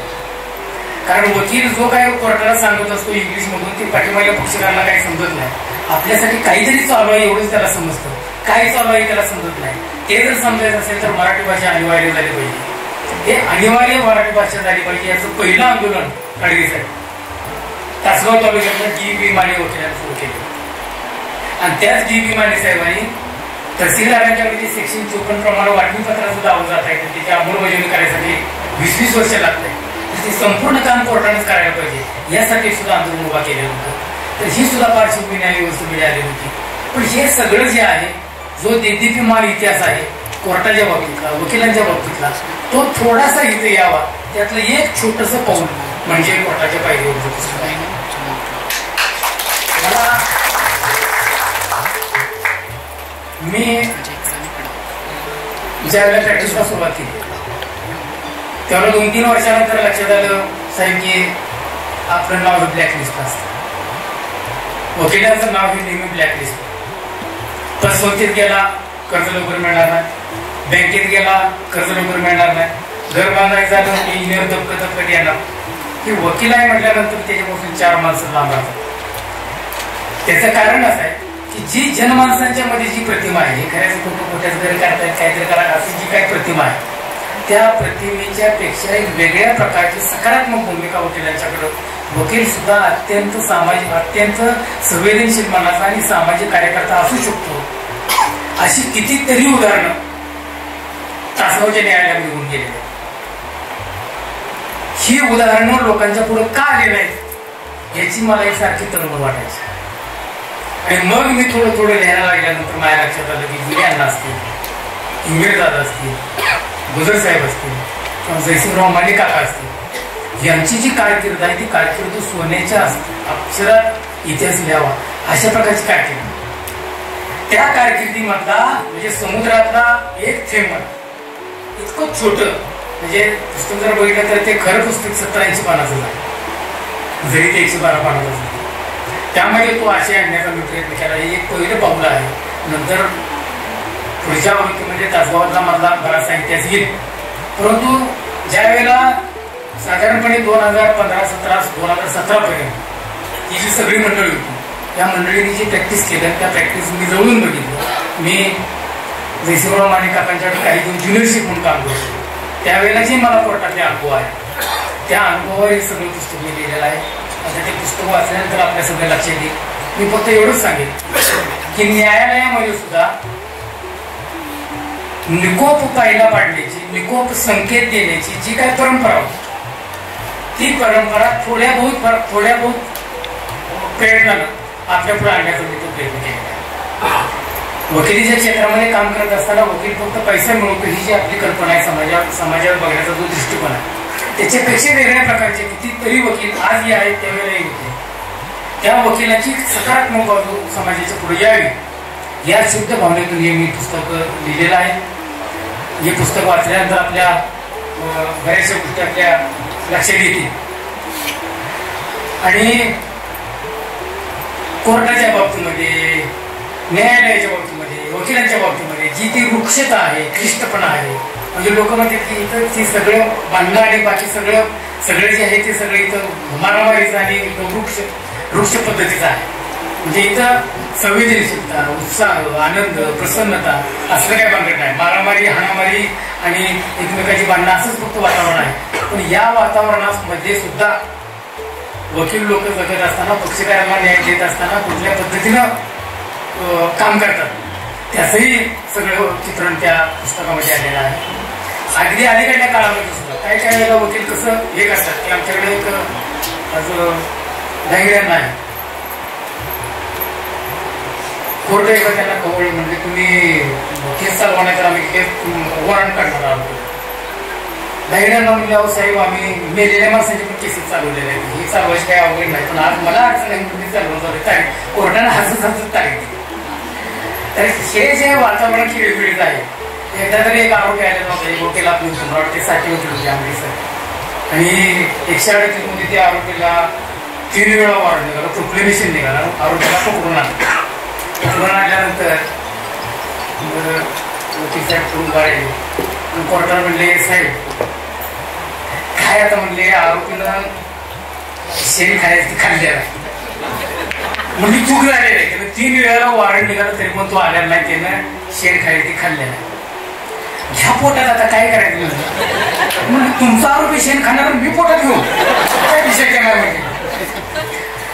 कारण वकील जो काय कोर्टाला सांगत असतो इंग्लिश मधून ते पाठीमागे पक्षकाराला काही समजत नाही. आपल्यासाठी काहीतरी चालू आहे एवढंच त्याला समजतं, काय चालू आहे त्याला समजत नाही. ते जर समजायचं असेल तर मराठी भाषा अनिवार्य झाली पाहिजे. हे अनिवार्य मराठी भाषा झाली पाहिजे याचं पहिलं आंदोलन काळगे साहेब तासगाव तालुक्यातल्या D.B. माने वकिलांनी सुरू केले. आणि त्याच D.B. माने साहेबांनी तहसीलदारांच्याकडे सेक्शन 54 प्रमाणे वाटणीपत्राचं दावा जात आहे त्याची अंमलबजावणी करायसाठी 20-20 वर्ष लागत आहे. ते संपूर्ण काम कोर्टानेच करायला पाहिजे यासाठी सुद्धा आंदोलन उभा केलं होतं. तर ही सुद्धा पार्श्वभूमी न्याय व्यवस्थेमध्ये आली होती. पण हे सगळं जे आहे जो देदीप्यमान इतिहास आहे कोर्टाच्या बाबतीतला वकिलांच्या बाबतीतला तो थोडासा इथे यावा त्यातलं एक छोटंसं पाऊल म्हणजे कोर्टाच्या पायरीवरचं पुस्तक आहे. मला मी ज्यावेळेला प्रॅक्टिसला सुरुवात केली त्यावेळेला 2-3 वर्षानंतर लक्षात आलं साहेब की आपलं नाव हे ब्लॅकलिस्ट असतं. वकिलांचं नाव हे नेहमी ब्लॅकलिस्ट. पतसंस्थेत गेला कर्ज लवकर मिळणार नाही, बँकेत गेला कर्ज लवकर मिळणार नाही, घर बांधायचं झालं इंजिनियर दबकत येणार. की वकील आहे म्हटल्यानंतर त्याच्यापासून 4 माणसं लांब राहतात. त्याचं कारण असं आहे की जी जनमानसांच्या मध्ये जी प्रतिमा आहे खऱ्याचं खोटं खोट्याच घरी करतायत काहीतरी करा अशी जी काही प्रतिमा आहे त्या प्रतिमेच्या पेक्षा एक वेगळ्या प्रकारची सकारात्मक भूमिका वकिलांच्याकडं. वकील सुद्धा अत्यंत सामाजिक अत्यंत संवेदनशील मनाचा आणि सामाजिक कार्यकर्ता असू शकतो. अशी कितीतरी उदाहरणं तासगावच्या न्यायालयामध्ये होऊन गेलेली. ही उदाहरणं लोकांच्या पुढे का आली नाहीत याची मला एक सारखी तळमळ वाटायची. आणि मग मी थोडं थोडं लिहायला लागल्यानंतर माझ्या लक्षात आलं की जुने अण्णा असतील, इंगळे दादा असतील, गुजर साहेब असतील किंवा जयसिंगराव माने काका असतील यांची जी कारकीर्द आहे ती कारकीर्द सोन्याच्या अक्षरात इतिहास लिहावा अशा प्रकारची कारकीर्द. त्या कारकिर्दीमधला म्हणजे समुद्रातला एक थेंब इतकं छोटं म्हणजे पुस्तक जर बघितलं तर ते खरं पुस्तक 70-80 पानाचं आहे जरी ते 112 पानाचं असेल. त्यामध्ये तो आशय आणण्याचा मी प्रयत्न केला. एक पहिलं पाऊल आहे. नंतर पुढच्या आवृत्तीमध्ये तासगावातला मधला बराचसा इतिहास येईल. परंतु ज्या वेळेला साधारणपणे 2015-17 पर्यंत ही जी सगळी मंडळी होती, या मंडळींनी जी प्रॅक्टिस केली त्या प्रॅक्टिस मी जवळून बघितलं. मी जयसिंहराव माने काकांच्याकडे काही दिवस ज्युनियरशिप म्हणून काम करतो. त्यावेळेला जे मला कोर्टातले अनुभव आहे त्या अनुभवावर हे सगळं पुस्तक मी लिहिलेलं आहे. आता ते पुस्तक वाचल्यानंतर आपल्या सगळ्या लक्षात येईल. मी फक्त एवढंच सांगेन की न्यायालयामध्ये सुद्धा निकोप पायला पाडण्याची, निकोप संकेत देण्याची जी काही परंपरा होती, ती परंपरा थोड्या बहुत प्रयत्नानं आपल्या पुढे आणण्याचा मी तो प्रयत्न केलेला आहे. वकिलीच्या क्षेत्रामध्ये काम करत असताना वकील फक्त पैसा मिळवतो ही जी आपली कल्पना आहे, समाजावर बघण्याचा जो दृष्टिकोन आहे, त्याच्यापेक्षा वेगळ्या प्रकारचे कितीतरी वकील आजही आहेत त्यावेळेलाही होते. त्या वकिलाची सकारात्मक बाजू समाजाच्या पुढे यावी या शुद्ध भावनेतून हे मी पुस्तक लिहिलेलं आहे. हे पुस्तक वाचल्यानंतर आपल्या बऱ्याचशा गोष्टी आपल्या लक्षात येतील. आणि कोर्टाच्या बाबतीमध्ये, न्यायालयाच्या बाबतीमध्ये, वकिलांच्या बाबतीमध्ये जी ती वृक्षता आहे, क्लिष्टपणा आहे, म्हणजे लोक म्हणतात की इथं ती सगळं बांधणं आणि बाकी सगळं जे आहे ते सगळं इथं मारामारीचं आणि वृक्ष पद्धतीचं आहे. म्हणजे इथं संवेदनशीलता, उत्साह, आनंद, प्रसन्नता असं काय भानगड नाही. मारामारी, हाणामारी आणि एकमेकाची भांडणं असंच फक्त वातावरण आहे. पण या वातावरणामध्ये सुद्धा वकील लोक जगत असताना, पक्षकारांना न्याय देत असताना कुठल्या पद्धतीनं काम करतात त्याचंही सगळं चित्रण त्या पुस्तकामध्ये आलेलं आहे. अगदी अलीकडल्या काळामध्ये सुद्धा काही वेळेला वकील कसं हे करतात की आमच्याकडे एक डायग्राम आहे. कोर्ट एकदा त्यांना कवळ म्हणजे तुम्ही केस चालवण्याचा आम्ही केस वॉरंट काढणार आहोत. डायग्रामला म्हणजे अहो साहेब आम्ही मेलेल्या माणसांचे पण केसेस चालवलेले आहेत, हे चालवायची काही अवघड नाही, पण आज मला अडचण आहे म्हणून चालवून तारीख कोर्टाने हसत तारीख दिली. तर हे जे वातावरण खेळीमेळीचं आहे, एकदा तरी एक आरोपी आले नव्हते, वकील आपली वाटते 60 वकील होते अमृतसर, आणि 138 मध्ये त्या आरोपीला 3 वेळा वॉरंट निघाला, प्रोक्लेमेशन निघाला, आरोपीला पकडून आणलं. पकडून आणल्यानंतर वकील साहेब करून काढले. कोर्टाने म्हणले साहेब काय आता म्हणले आरोपीनं शेणी खायची खाल्लेला म्हणजे चूक झालेली आहे. त्यानं 3 वेळाला वॉरंट निघालं तरी पण तो आलेला नाही, त्यानं शेण खायची खाल्लेला. ह्या पोटात आता काय करायचं म्हणजे तुमचा आरोपी शेण खाणार मी पोटात घेऊ काय विषय केला म्हणजे.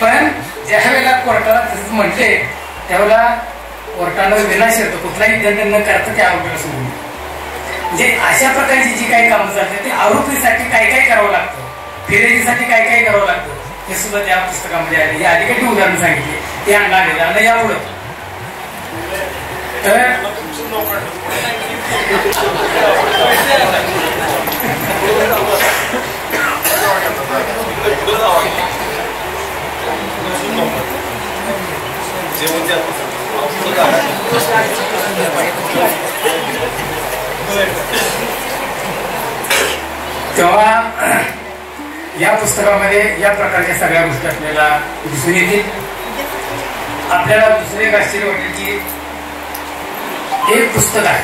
पण ज्या वेळेला कोर्टाला तसंच म्हटले त्यावेळेला कोर्टानं विनाशर्त कुठलाही दंड न करता त्या आरोपीला सोडून. म्हणजे अशा प्रकारची जी काही कामं चालतात ते आरोपीसाठी काय काय करावं लागतं, फिर्यादीसाठी काय काय करावं लागतं हे सुद्धा त्या पुस्तकामध्ये आले. हे अलीकडे उदाहरण सांगितले ते आणणार आणि यापुढं तर तेव्हा या पुस्तकामध्ये या प्रकारच्या सगळ्या गोष्टी आपल्याला दिसून येतील. आपल्याला दुसरे एक आश्चर्य वाटेल की एक पुस्तक आहे,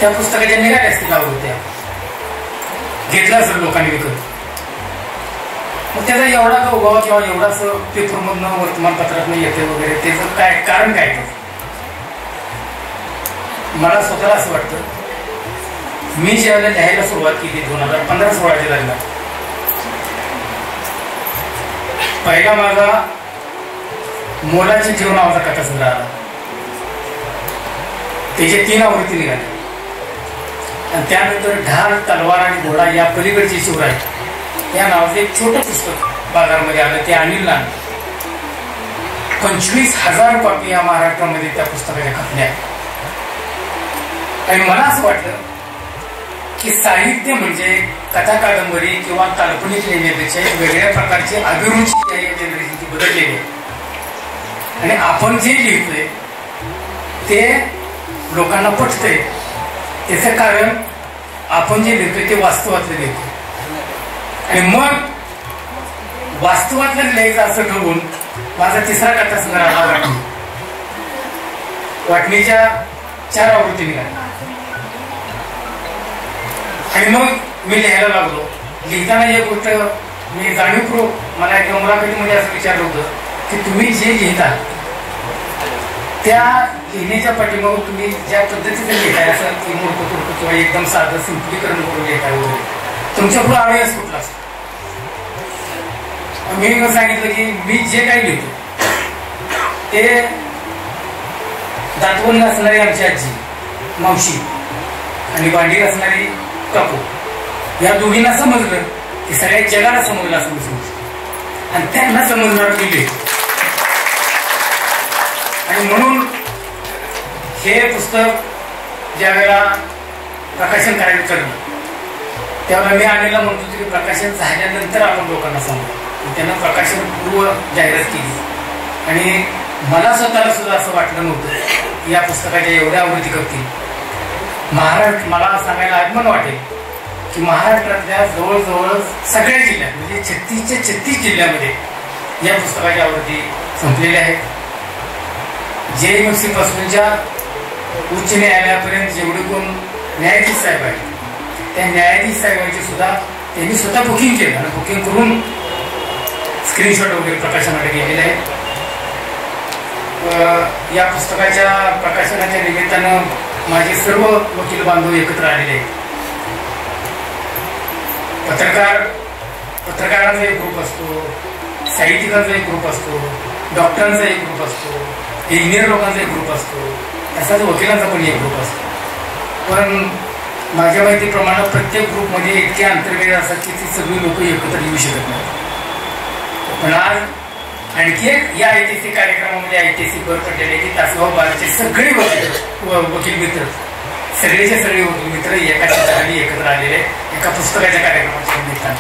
त्या पुस्तकाच्या निघाल्या असतील आवृत्त्या घेतला असेल लोकांनी विकत, मग त्याचा एवढा का उभावा किंवा एवढा असं पेपरमधनं वर्तमानपत्रातनं येते वगैरे त्याचं काय कारण काय ते मला स्वतःला असं वाटतं. मी ज्यावेळेला लिहायला सुरुवात केली 2015-16च्या दरम्यान, पहिला माझा मोलाची ठेव नावाचा कथासंग्रह आला. त्याचे 3 आवृत्ती निघाल्या आणि त्यानंतर ढाल, तलवार आणि घोडा या पलीकडचे शिवराय या नावाचं एक छोटं पुस्तक बाजारामध्ये आलं. ते अनिल लांड 25,000 कॉपी या महाराष्ट्रामध्ये त्या पुस्तकाच्या खपल्या. आणि मला असं वाटलं की साहित्य म्हणजे कथा कादंबरी किंवा काल्पनिक लिहिण्यापेक्षा एक वेगळ्या प्रकारची अभिरुची या जनरेशनची बदललेली आहे. आणि आपण जे लिहितोय ते लोकांना पटतंय त्याचं कारण आपण जे लिहितोय ते वास्तवातलं लिहितोय. आणि मग वास्तवातलं लिहायचं असं ठरवून माझा 3रा कथासंग्रह आला. वाटणीच्या 4 आवृत्ती निघाल्या आणि मग मी लिहायला लागलो. लिहिताना एक गोष्ट मी जाणीवपूर्वक मला एका मुलाखतीमध्ये असं विचारलं होतं की तुम्ही जे लिहिता त्या लिहिण्याच्या पाठीमागून तुम्ही ज्या पद्धतीने लिहिताय असं की मोडकं तोडकं किंवा एकदम साधं सिंपलीकरण करून लिहिताय वगैरे तुमच्या पुढे आळस कुठला असतो. मी सांगितलं की मी जे काही लिहितो ते दातवण असणारी आमची आजी मावशी आणि भांडी असणारी काकू या दोघींना समजलं की सगळ्या जगाला समजलं असं समजलं आणि त्यांना समजणार लिहिले. आणि म्हणून हे पुस्तक ज्या वेळेला प्रकाशन करायचं ठरलं त्यावेळेला मी आलेला म्हणतो की प्रकाशन झाल्यानंतर आपण लोकांना सांगू. त्यांना प्रकाशन पूर्व जाहिरात केली आणि मला स्वतःला सुद्धा असं वाटलं नव्हतं की या पुस्तकाच्या एवढ्या आवृत्ती करतील. महाराष्ट्र मला सांगायला अभिमान वाटेल की महाराष्ट्रातल्या जवळजवळ सगळ्या जिल्ह्यात म्हणजे 36 जिल्ह्यामध्ये या पुस्तकाच्या आवृत्ती संपलेल्या आहेत. JMFC पासूनच्या उच्च न्यायालयापर्यंत जेवढे कोण न्यायाधीश साहेब आहेत त्या न्यायाधीश साहेबांची सुद्धा त्यांनी स्वतः बुकिंग केलं आणि बुकिंग करून स्क्रीनशॉट वगैरे प्रकाशनाकडे गेलेले आहेत. या पुस्तकाच्या प्रकाशनाच्या निमित्तानं माझे सर्व वकील बांधव एकत्र आलेले आहेत. पत्रकारांचा एक ग्रुप असतो, साहित्यिकांचा एक ग्रुप असतो, डॉक्टरांचा एक ग्रुप असतो, इंजिनियर लोकांचा एक ग्रुप असतो, तसाच वकिलांचा पण एक ग्रुप असतो. पण माझ्या माहितीप्रमाणे प्रत्येक ग्रुपमध्ये इतके आंतरभेद असतात की ती सगळी लोक एकत्र येऊ शकत नाहीत. पण आज आणखी एक या ऐतिहासिक कार्यक्रमामध्ये ऐतिहासिक भर पडलेले की तासगाव बाराचे सगळे वकील मित्र सगळेचे सगळे वकील मित्र एका ठिकाणी एकत्र आलेले एका पुस्तकाच्या कार्यक्रमाच्या निमित्तानं.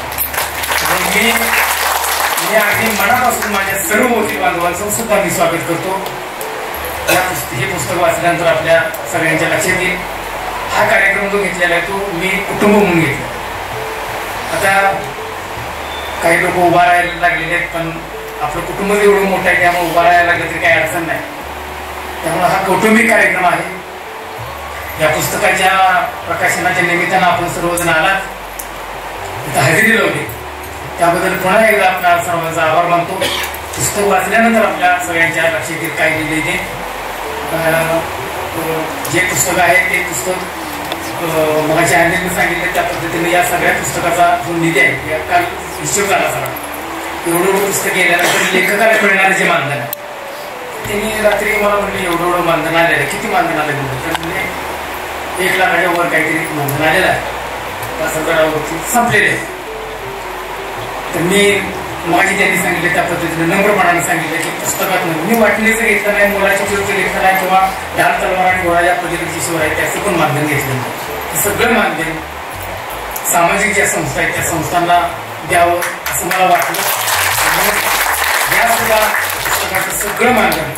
मी अगदी मनापासून माझ्या सर्व वकील बांधवांचं सुद्धा मी स्वागत करतो. हे पुस्तक वाचल्यानंतर आपल्या सगळ्यांच्या लक्षात येईल. हा कार्यक्रम जो घेतलेला आहे तो मी कुटुंब म्हणून घेतला. आता काही लोक उभा राहायला लागलेले आहेत पण आपलं कुटुंब एवढं मोठं आहे त्यामुळे उभा राहायला लागलं तरी काही अडचण नाही. त्यामुळे हा कौटुंबिक कार्यक्रम आहे. या पुस्तकाच्या प्रकाशनाच्या निमित्तानं आपण सर्वजण आलात, इथं हजेरी लावली त्याबद्दल पुन्हा एकदा आपल्या सर्वांचा आभार मानतो. पुस्तक वाचल्यानंतर आपल्या सगळ्यांच्या लक्षात येईल काय लिहिले ते. जे पुस्तक आहे ते पुस्तक मगाच्या आनंदीने सांगितलं त्या पद्धतीने या सगळ्या पुस्तकाचा जो निधी आहे काल हिशोब झाला सगळा. एवढं पुस्तक गेल्यानंतर लेखकाला मिळणारे जे मानधन आहे त्यांनी रात्री मला म्हणले एवढं मानधन आलेलं आहे. किती मानधन आलेलं म्हणजे 1 लाखाच्या वर काहीतरी मानधन आलेलं आहे. 5,000 संपलेले आहे. तर मी माझी त्यांनी सांगितलं त्या पद्धतीने नम्रपणाने सांगितलं की पुस्तकात मी वाटणीचं घेतलं नाही, मुलाची चिरचं घेतलं नाही किंवा ढाल तलवार आणि घोडा पलीकडची शिवर आहे त्याचं पण मानधन घेतलं नाही. सगळं मानधन सामाजिक ज्या संस्था आहेत त्या संस्थांना द्यावं असं मला वाटलं. या सुद्धा पुस्तकाचं सगळं मानधन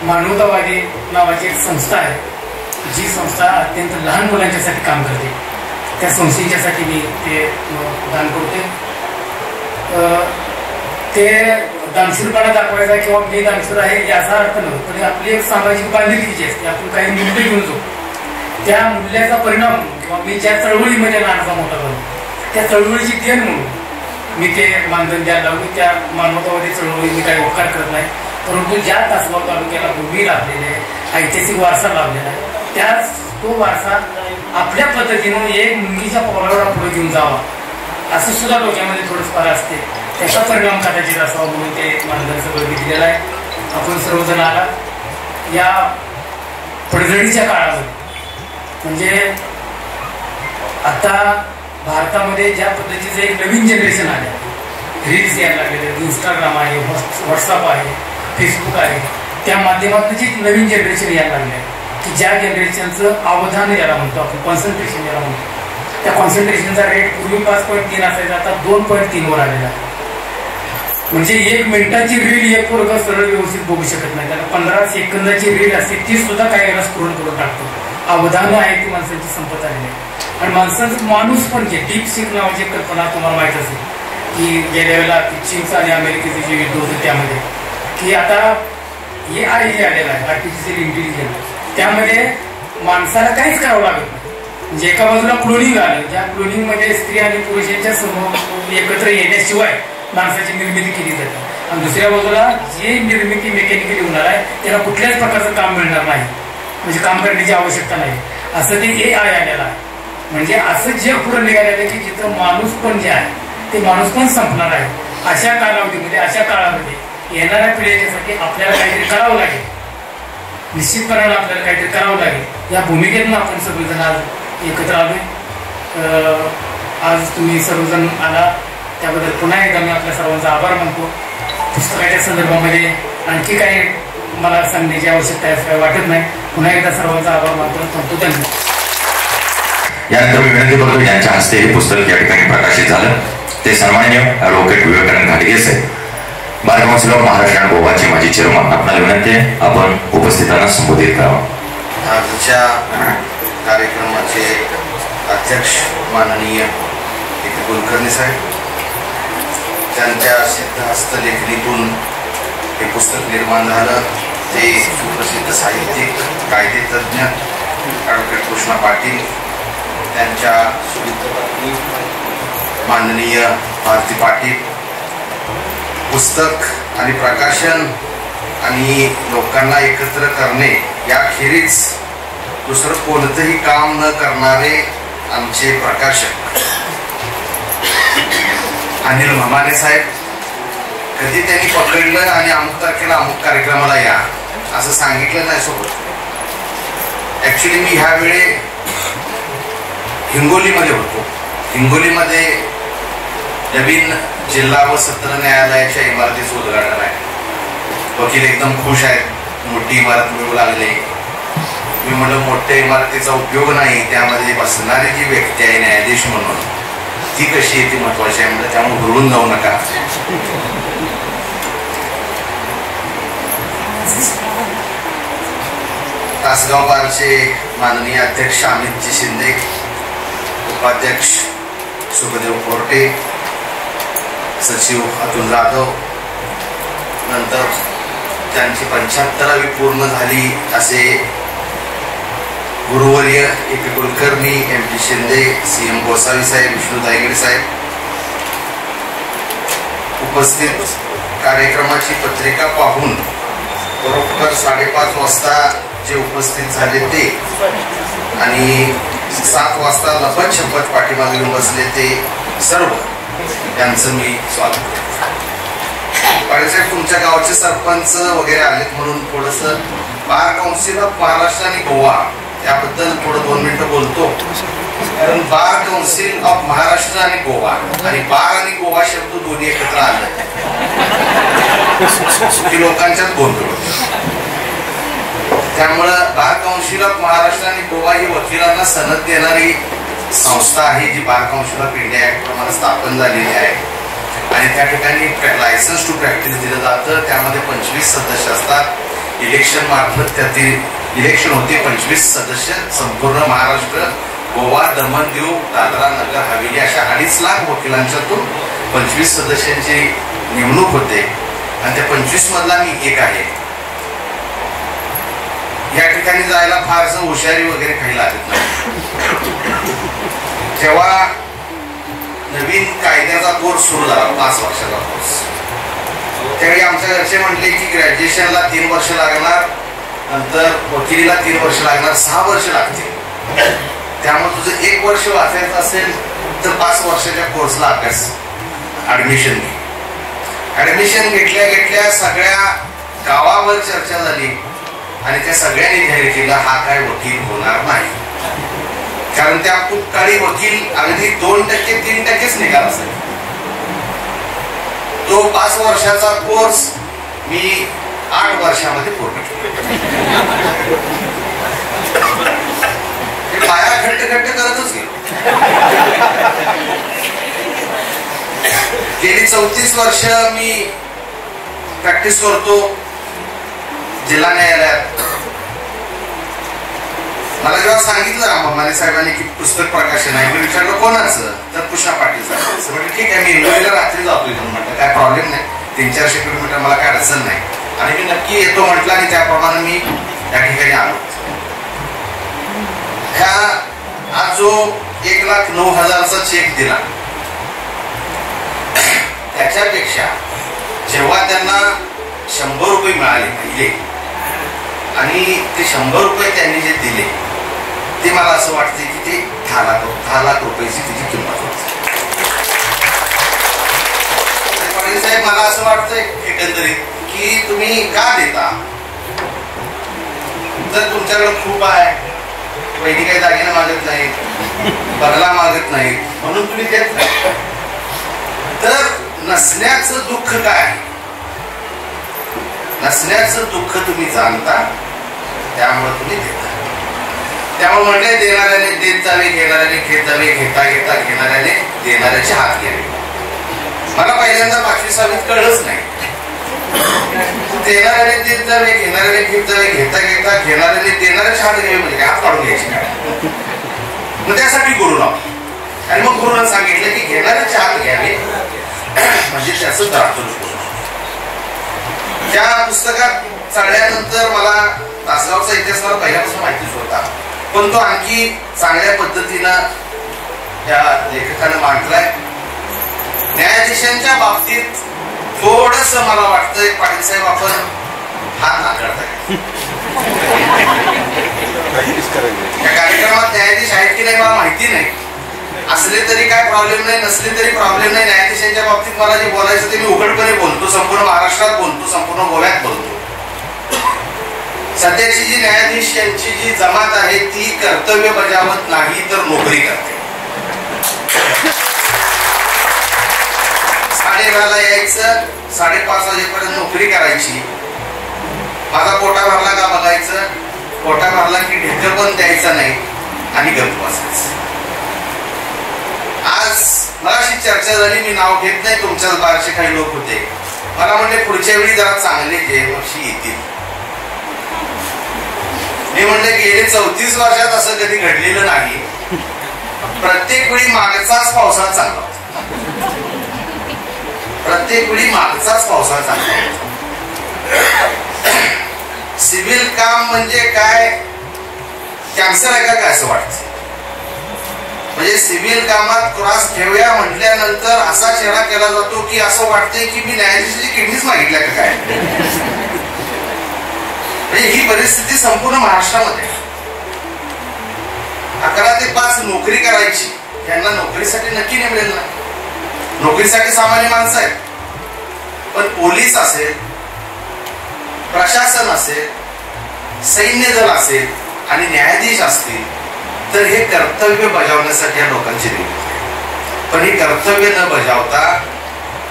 मानवतावादी नावाची एक संस्था आहे जी संस्था अत्यंत लहान मुलांच्यासाठी काम करते. त्या संस्थेच्यासाठी मी ते दान करते. ते दानशूरपणा दाखवायचा किंवा मी दानशूर आहे याचा अर्थ नव्हतो पण आपली एक सामाजिक बांधिलकी जी असते आपण काही मूल्य घेऊन जाऊ त्या मूल्याचा परिणाम किंवा मी ज्या चळवळीमध्ये लहानचा मोठा झालो त्या चळवळीची देण म्हणून मी ते मानधन द्यायला लागलो. त्या मानवतावादी चळवळी मी काही उपकार करत नाही परंतु ज्या तासगाव तालुक्याला भूमी लाभलेली आहे ऐतिहासिक वारसा लाभलेला आहे त्याच तो वारसा आपल्या पद्धतीनं एक मुंगीच्या पावलावर पुढे घेऊन जावा असं सुद्धा डोक्यामध्ये थोडंफार असते. त्याचा परिणाम कदाचित असावा म्हणून ते मानधन सगळं दिलेलं आहे. आपण सर्वजण आला या पडझडीच्या काळामध्ये म्हणजे आता भारतामध्ये ज्या पद्धतीचं एक नवीन जनरेशन आले रील्स यायला लागलेले इंस्टाग्राम आहे, व्हॉट्सअप आहे, फेसबुक आहे त्या माध्यमातून जी नवीन जनरेशन यायला लागले आहे की ज्या जनरेशनचं अवधान याला म्हणतो आपण कॉन्सन्ट्रेशन याला म्हणतो त्या कॉन्सन्ट्रेशनचा रेट पूर्वी 5.3 असायचा आता 2.3 वर आलेला आहे. म्हणजे 1 मिनिटाची रील एक पोरगा सरळ व्यवस्थित बघू शकत नाही. त्याला 15 सेकंदाची रील असते ती सुद्धा काही वेळा स्क्रोल करून टाकतो. अवधानं आहे ती माणसांची संपत आलेली आहे आणि माणसाचा माणूस पण जे डीप सीक नावाची कल्पना तुम्हाला माहित असेल की गेल्या वेळेला चीनचं आणि अमेरिकेचं जे युद्ध होतं त्यामध्ये की आता AI जे आलेलं आहे आर्टिफिशियल इंटेलिजन्स, त्यामध्ये माणसाला काहीच करावं लागत नाही. म्हणजे एका बाजूला क्लोनिंग आलं, ज्या क्लोनिंगमध्ये स्त्री आणि पुरुषांच्या समूह एकत्र येण्याशिवाय माणसाची निर्मिती केली जाते, आणि दुसऱ्या बाजूला जी निर्मिती मेकॅनिकली होणार आहे त्याला कुठल्याच प्रकारचं काम मिळणार नाही, म्हणजे काम करण्याची आवश्यकता नाही. असं ते AI आलेलं आहे. म्हणजे असं जे पुढे निघालेलं आहे की जिथं माणूस पण जे आहे ते माणूस पण संपणार आहे. अशा कालावधीमध्ये, अशा काळामध्ये येणाऱ्या पिढीसाठी आपल्याला काहीतरी करावं लागेल. निश्चितपणाने आपल्याला काहीतरी करावं लागेल. या भूमिकेतून आपण सर्वजण आज एकत्र आलोय. आज तुम्ही सर्वजण आला त्याबद्दल पुन्हा एकदा मी आपल्या सर्वांचा आभार मानतो. पुस्तकाच्या संदर्भामध्ये आणखी काही मला सांगण्याची आवश्यकता आहे असं वाटत नाही. पुन्हा एकदा सर्वांचा आभार मानतो. धन्यवाद. यानंतर मी विनंती करतो यांच्या हस्ते हे पुस्तक या ठिकाणी प्रकाशित झालं ते सन्माननीय ॲडव्होकेट विवेकानंद घाटगे साहेब, बार काउन्सिल ऑफ महाराष्ट्र आणि गोवाचे माजी चेअरमन. आपल्याला विनंती आहे आपण उपस्थितांना संबोधित करावं. आजच्या कार्यक्रमाचे अध्यक्ष माननीय कुलकर्णी साहेब, त्यांच्या सिद्धहस्त लेखणीतून हे पुस्तक निर्माण झालं. ते सुप्रसिद्ध साहित्यिक, कायदेतज्ञ ॲडव्होकेट कृष्णा पाटील, त्यांच्या सुविध पत्नी माननीय भारती पाटील. पुस्तक आणि प्रकाशन आणि लोकांना एकत्र करणे याखेरीज दुसरं कोणतंही काम न करणारे आमचे प्रकाशक अनिल म्हामाने साहेब. कधी त्यांनी पकडलं आणि अमुक तारखेला अमुक कार्यक्रमाला या असं सांगितलं नाही सोबत. ॲक्च्युली मी ह्यावेळी हिंगोलीमध्ये होतो. हिंगोलीमध्ये नवीन जिल्हा व सत्र न्यायालयाच्या इमारतीचं उद्घाटन आहे. वकील एकदम खुश आहेत, मोठी इमारत मिळू लागली. मी म्हणलं मोठ्या इमारतीचा उपयोग नाही, त्यामध्ये बसणारी जी व्यक्ती आहे न्यायाधीश म्हणून ती कशी आहे ती महत्वाची आहे. म्हणजे त्यामुळे घुरून जाऊ नका. तासगाव बारचे माननीय अध्यक्ष अमितजी शिंदे, उपाध्यक्ष सुखदेव कोरटे, सचिव अतुल जाधव, नंतर त्यांची 75वी पूर्ण झाली असे गुरुवर्य AP. Kulkarni, MP. Shinde, CM. Gosavi साहेब, विष्णू दायगडे साहेब उपस्थित. कार्यक्रमाची पत्रिका पाहून बरोबर 5:30 वाजता जे उपस्थित झाले ते आणि 7 वाजता लपत छपत पाठीमागे बसले ते सर्व त्यांचं मी स्वागत करतो. पाटीलसाहेब, तुमच्या गावचे सरपंच वगैरे आलेत म्हणून थोडंसं बार काउन्सिल ऑफ महाराष्ट्र आणि गोवा याबद्दल थोडं 2 मिनिटं बोलतो. कारण बार काउन्सिल ऑफ महाराष्ट्र आणि गोवा आणि बार आणि गोवा शब्द दोन्ही एकत्र आले की लोकांच्यात गोंधळ. त्यामुळं बार काउन्सिल ऑफ महाराष्ट्र आणि गोवा ही वकिलांना सनद देणारी संस्था आहे जी bar council of India act प्रमाणे स्थापन झालेली आहे. आणि त्या ठिकाणी लायसन्स टू प्रॅक्टिस दिलं जातं. त्यामध्ये 25 सदस्य असतात. इलेक्शन मार्फत त्यातील इलेक्शन होते. 25 सदस्य संपूर्ण महाराष्ट्र, गोवा, दमण, दीव, दादरा नगर हवेली अशा 2.5 लाख वकिलांच्यातून 25 सदस्यांची नेमणूक होते. आणि त्या 25 मधला मी एक आहे. या ठिकाणी जायला फारसं हुशारी वगैरे काही लागत नाही. जेव्हा नवीन कायद्याचा कोर्स सुरू झाला 5 वर्षाचा कोर्स, त्यावेळी आमच्या घरचे म्हटले की ग्रॅज्युएशनला 3 वर्ष लागणार, नंतर वकिलीला 3 वर्ष लागणार, 6 वर्ष लागतील. त्यामुळे तुझं 1 वर्ष वाचायचं असेल तर 5 वर्षाच्या कोर्सला अभ्यास ऍडमिशन घे. ऍडमिशन घेतल्या सगळ्या गावावर चर्चा झाली आणि त्या सगळ्यांनी जाहीर केलं हा काय वकील होणार नाही. कारण त्या खूप काळी वकील अगदी 2%, 3%च निघाला असेल. तो 5 वर्षाचा कोर्स मी 8 वर्षामध्ये पूर्ण केला. पाया घट्ट करतच गेलो. गेली 34 वर्ष मी प्रॅक्टिस करतो जिल्हा न्यायालयात. मला जेव्हा सांगितलं राममाने साहेबांनी की पुस्तक प्रकाशन आहे, मी विचारलं कोणाचं, तर कृष्णा पाटील साहेब. म्हणजे ठीक आहे, मी इंदोरीला रात्री जातो इथून. म्हटलं काय प्रॉब्लेम नाही, 300-400 किलोमीटर, मला काय अडचण नाही. आणि मी नक्की येतो म्हटलं आणि त्याप्रमाणे मी त्या ठिकाणी आलो. आज जो 1,09,000चा चेक दिला त्याच्यापेक्षा जेव्हा त्यांना 100 रुपये मिळाले पहिले आणि ते 100 रुपये त्यांनी जे दिले ते मला असं वाटते की ते 10 लाख रुपयाची तिची किंमत होती. पाटील साहेब, मला असं वाटतंय एकंदरीत की तुम्ही का देता? जर तुमच्याकडे खूप आहे, पहिली काही दागिने मागत नाहीत, बदला मागत नाहीत, म्हणून तुम्ही देत नाही, तर नसण्याचं दुःख काय? नसण्याचं दुःख तुम्ही जाणता, त्यामुळे तुम्ही देता. त्यामुळे म्हटले देणाऱ्याने देत जावे, घेणाऱ्याने घेत जावे, घेता घेता घेणाऱ्याने देणाऱ्याचे हात घ्यावे. मला पहिल्यांदा 5वी-6वीत कळलंच नाही. देणाऱ्याने देत जावे, घेणाऱ्याने घेत जावे, घेता घेता घेणाऱ्याने देणाऱ्याचे हात घ्यावे म्हणजे हात काढून घ्यायचे काय? मग त्यासाठी गुरु लावले आणि मग गुरुनं सांगितलं की घेणाऱ्याचे हात घ्यावे म्हणजे त्याचं दातून. त्या पुस्तकात चढल्यानंतर मला तासगावचा इतिहास मला पहिल्यापासून माहितीच होता, पण तो आणखी चांगल्या पद्धतीनं त्या लेखकानं मांडलाय. न्यायाधीशांच्या बाबतीत थोडस मला वाटतंय पाटील साहेब आपण हात नाकारताय. त्या कार्यक्रमात न्यायाधीश आहेत की नाही मला माहिती नाही, असले तरी काय प्रॉब्लेम नाही, नसले तरी प्रॉब्लेम नाही. न्यायाधीशांच्या बाबतीत मला जे बोलायचं ते मी उघडपणे बोलतो, संपूर्ण महाराष्ट्रात बोलतो, संपूर्ण गोव्यात बोलतो. सध्याची जी न्यायाधीश यांची जी जमात आहे ती कर्तव्य बजावत नाही तर नोकरी करते. 12:30ला यायचं, 5:30 वाजेपर्यंत नोकरी करायची. माझा कोटा भरला का बघायचं, कोटा भरला की ढेकर पण द्यायचा नाही आणि गप्प बसायचं. आज मला अशी चर्चा झाली, मी नाव घेत नाही, तुमच्याच बारचे काही लोक होते, मला म्हणले पुढच्या वेळी जरा चांगले जयवर्षी येतील. मी म्हणले गेले 34 वर्षात असं कधी घडलेलं नाही. प्रत्येक वेळी मागचाच पावसाळा चांगला होता, प्रत्येक वेळी मागचाच पावसाळा चांगला होता. सिव्हिल काम म्हणजे काय, कॅन्सर आहे का काय असं वाटतं? म्हणजे सिव्हिल कामात क्रॉस ठेवूया म्हटल्यानंतर असा चेहरा केला जातो की असं वाटतंय की मी न्यायाधीशाची किडनीच मागितल्या का काय. म्हणजे ही परिस्थिती संपूर्ण महाराष्ट्रामध्ये. 11 ते 5 नोकरी करायची, यांना नोकरीसाठी नक्की नेमलेलं नाही. नोकरीसाठी सामान्य माणसं आहेत, पण पोलीस असेल, प्रशासन असेल, सैन्य दल असेल आणि न्यायाधीश असतील तर हे कर्तव्य बजावण्यासाठी या लोकांची नियुक्ती आहे. पण हे कर्तव्य न बजावता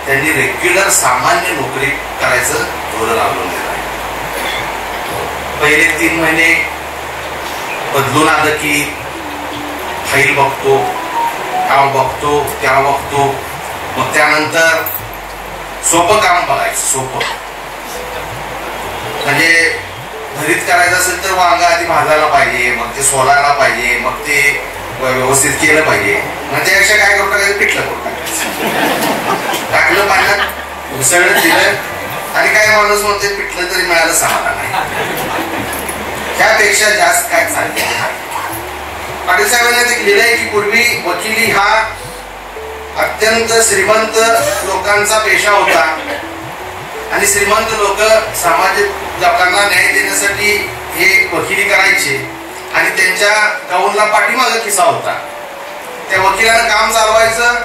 त्यांनी रेग्युलर सामान्य नोकरी करायचं धोरण अवलंबलेलं आहे. पहिले 3 महिने बदलून आलं की फाईल बघतो, काम बघतो, त्या बघतो, मग त्यानंतर सोपं काम बघायचं. सोपं म्हणजे भरीत करायचं असेल तर वांगा आधी भाजायला पाहिजे, मग ते सोलायला पाहिजे, मग ते व्यवस्थित केलं पाहिजे. मग त्यापेक्षा काय करू टाकायचं, पिठलं करू टाकायचं, टाकलं पाण्यात, उसळलं, दिलं आणि काय माणूस म्हणते पिठलं तरी मिळालं समाधान नाही. त्यापेक्षा जास्त काय चाललं. पाटील साहेबांनी ते लिहिलंय की पूर्वी वकिली हा अत्यंत श्रीमंत लोकांचा पेशा होता आणि श्रीमंत लोक सामाजिक लोकांना न्याय देण्यासाठी हे वकिली करायचे आणि त्यांच्या गाऊनला पाठीमागं किस्सा होता. त्या वकिलानं काम चालवायचं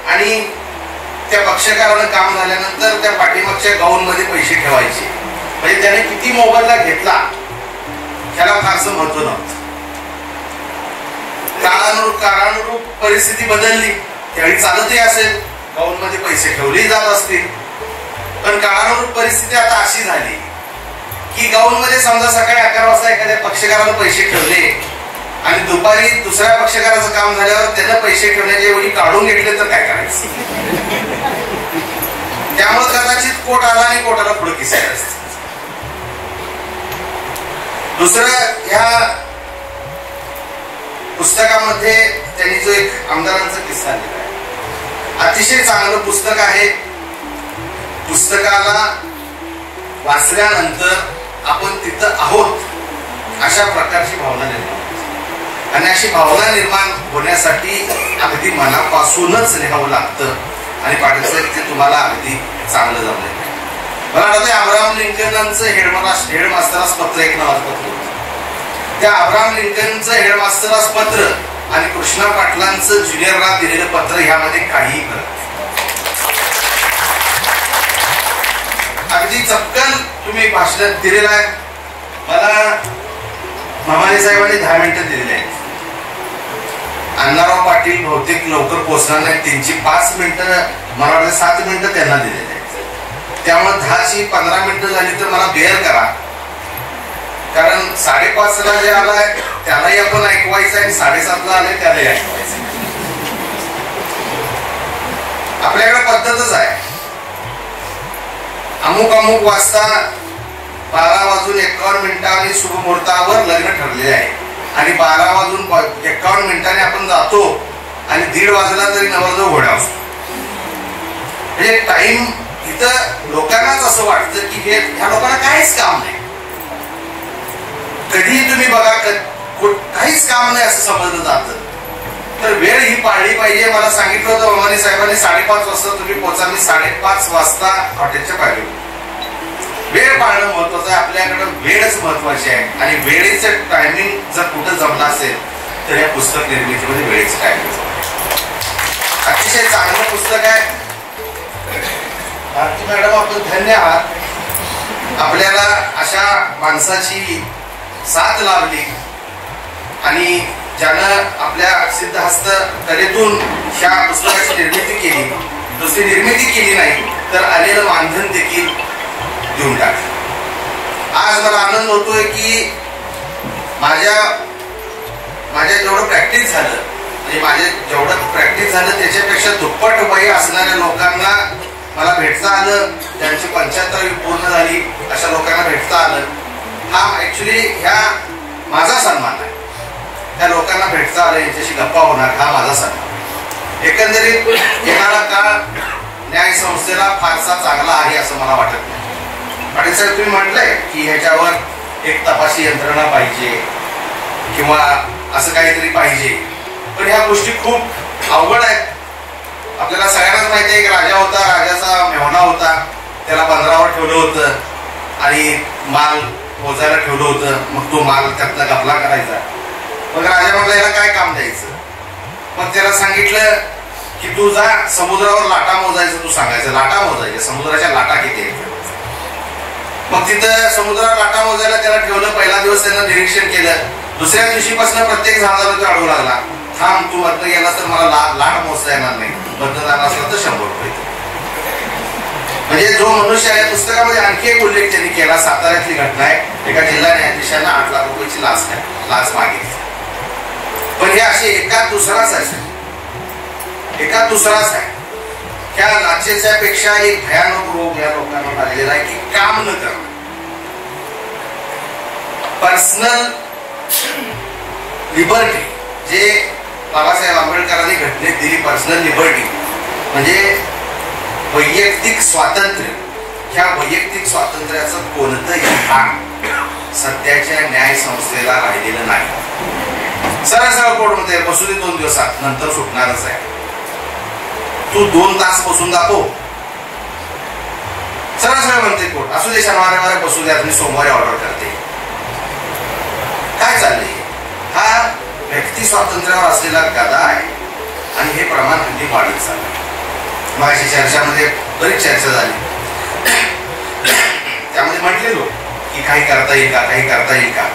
आणि त्या पक्षकारानं काम झाल्यानंतर त्या पाठीमागच्या गाऊनमध्ये पैसे ठेवायचे. म्हणजे त्याने किती मोबदला घेतला त्याला फारसं महत्व नव्हतं. काळानुरूप परिस्थिती बदलली, त्यावेळी चालतही असेल, गाऊनमध्ये पैसे ठेवले जात असतील, पण काळानुरूप परिस्थिती आता अशी झाली की गाऊनमध्ये समजा सकाळी 11 वाजता एखाद्या पक्षकारानं पैसे ठेवले आणि दुपारी दुसऱ्या पक्षकाराचं काम झाल्यावर त्यानं पैसे ठेवण्याच्या वेळी काढून घेतले तर काय करायचं. त्यामुळे कदाचित कोट आला आणि कोटाला पुढे किस्सा असते. दुसरं, ह्या पुस्तकामध्ये त्यांनी जो एक आमदारांचा किस्सा लिहिला आहे, अतिशय चांगलं पुस्तक आहे. पुस्तकाला वाचल्यानंतर आपण तिथं आहोत अशा प्रकारची भावना निर्माण होते. आणि अशी भावना निर्माण होण्यासाठी अगदी मनापासूनच लिहावं लागतं. आणि पाटील साहेब ते तुम्हाला अगदी चांगलं जमलं. मला वाटतं अब्राहम लिंकनांचं हेडमास्टरास पत्र एक नावाचं पत्र होतं. त्या अब्राहम लिंकनचं हेडमास्टरास पत्र आणि कृष्णा पाटलांचं ज्युनियरला दिलेलं पत्र ह्यामध्ये काही फरक. अगदी चपकन तुम्ही भाषणात दिलेलं आहे. मला मामाने साहेबांनी 10 मिनिटं दिलेली आहेत. अण्णाराव पाटील बहुतेक लवकर पोहोचणार नाही. त्यांची 5 मिनिटं, मला वाटतं 7 मिनिटं त्यांना दिलेली आहेत. त्यामुळे 10ची 15 मिनिटं झाली तर मला बेअर करा. कारण 5:30ला जे आलाय त्यालाही आपण ऐकवायचं आणि 7:30ला आले त्यालाही ऐकवायचं. आपल्याकडे पद्धतच आहे. अमुक वाजता 12:51 आणि शुभमुहूर्तावर लग्न ठरलेले आहे आणि 12:51 आपण जातो आणि 1:30 वाजला तरी नवरदेव घोडा असतो. म्हणजे टाइम इथं लोकांनाच असं वाटतं की हे ह्या लोकांना काहीच काम नाही. कधीही तुम्ही बघा काहीच काम नाही असं समजलं जातं. तर वेळ ही पाळली पाहिजे. मला सांगितलं होतं मामानी साहेबांनी 5:30 वाजता तुम्ही पोहोचा. मी 5:30 वाजता हॉटेलच्या पाहिजे. वेळ पाळणं महत्वाचं आहे. आपल्याकडे वेळच महत्वाची आहे. आणि वेळेचं टायमिंग जर कुठं जमलं असेल तर या पुस्तक निर्मितीमध्ये वेळेचं टायमिंग अतिशय चांगलं पुस्तक आहे. भारती मॅडम आपण धन्य आहात. आपल्याला अशा माणसाची साथ लाभली आणि ज्यानं आपल्या सिद्धहस्त कलेतून ह्या पुस्तकाची निर्मिती केली. दुसरी निर्मिती केली नाही तर आलेलं मानधन देखील देऊन टाकलं. आज मला आनंद होतोय की माझ्या जेवढं प्रॅक्टिस झालं म्हणजे जेवढं प्रॅक्टिस झालं त्याच्यापेक्षा दुप्पट वय असणाऱ्या लोकांना मला भेटता आलं. ज्यांची 75वी पूर्ण झाली अशा लोकांना भेटता आलं. हा ऍक्च्युली ह्या माझा सन्मान आहे. त्या लोकांना भेटता आलं, यांच्याशी गप्पा होणार हा माझा सन्मान. एकंदरीत येणारा काळ न्याय संस्थेला फारसा चांगला आहे असं मला वाटत नाही. पाटील साहेब तुम्ही म्हटलंय की ह्याच्यावर एक तपासी यंत्रणा पाहिजे किंवा असं काहीतरी पाहिजे. पण ह्या गोष्टी खूप अवघड आहेत. आपल्याला सगळ्यांनाच माहिती आहे की राजा होता, राजाचा मेहना होता, त्याला बंदरावर ठेवलं होतं आणि माल मोजायला ठेवलं होतं. मग तो माल त्यातला गफला करायचा. मग राजा म्हटलं याला काय काम द्यायचं. मग त्याला सांगितलं की तू जा समुद्रावर लाटा मोजायचं. तू सांगायचं लाटा मोजायच्या, समुद्राच्या लाटा किती आहेत. मग तिथं समुद्रावर लाटा मोजायला त्याला ठेवलं. पहिला दिवस त्यानं निरीक्षण केलं. दुसऱ्या दिवशीपासून प्रत्येक झाडाला अडवू लागला. थांब तू मधनं गेला तर मला लाट मोजता येणार नाही. मधनं जाणार असलं तर 100 रुपये. म्हणजे जो मनुष्य आहे पुस्तकामध्ये आणखी एक उल्लेख त्यांनी केला. साताऱ्यातली घटना आहे. एका जिल्हा न्यायाधीशांना 8 लाख रुपयाची लाच मागितली. पण हे असे एका दुसराच आहे. त्या लाचेच्या पेक्षा एक भयानक रोग या लोकांना आलेला आहे की काम न करणं. पर्सनल लिबर्टी जे बाबासाहेब आंबेडकरांनी घटनेत दिली. पर्सनल लिबर्टी म्हणजे वैयक्तिक स्वातंत्र्य. ह्या वैयक्तिक स्वातंत्र्याचं कोणतंही भान सध्याच्या न्याय संस्थेला राहिलेलं नाही. सरळ कोर्टमध्ये बसू दे 2 दिवसात, नंतर सुटणारच आहे. तू 2 तास बसून दाखव. सरळ म्हणते कोर्ट असू दे शनिवारी बसू द्या, मी सोमवारी ऑर्डर करते. काय चाललंय. हा व्यक्ती स्वातंत्र्यावर असलेला गदा आहे आणि हे प्रमाण हल्ली वाढत चाललंय. माझ्या चर्चामध्ये बरीच चर्चा झाली. त्यामध्ये म्हटलेलो की काही करता येईल का, काही करता येईल का,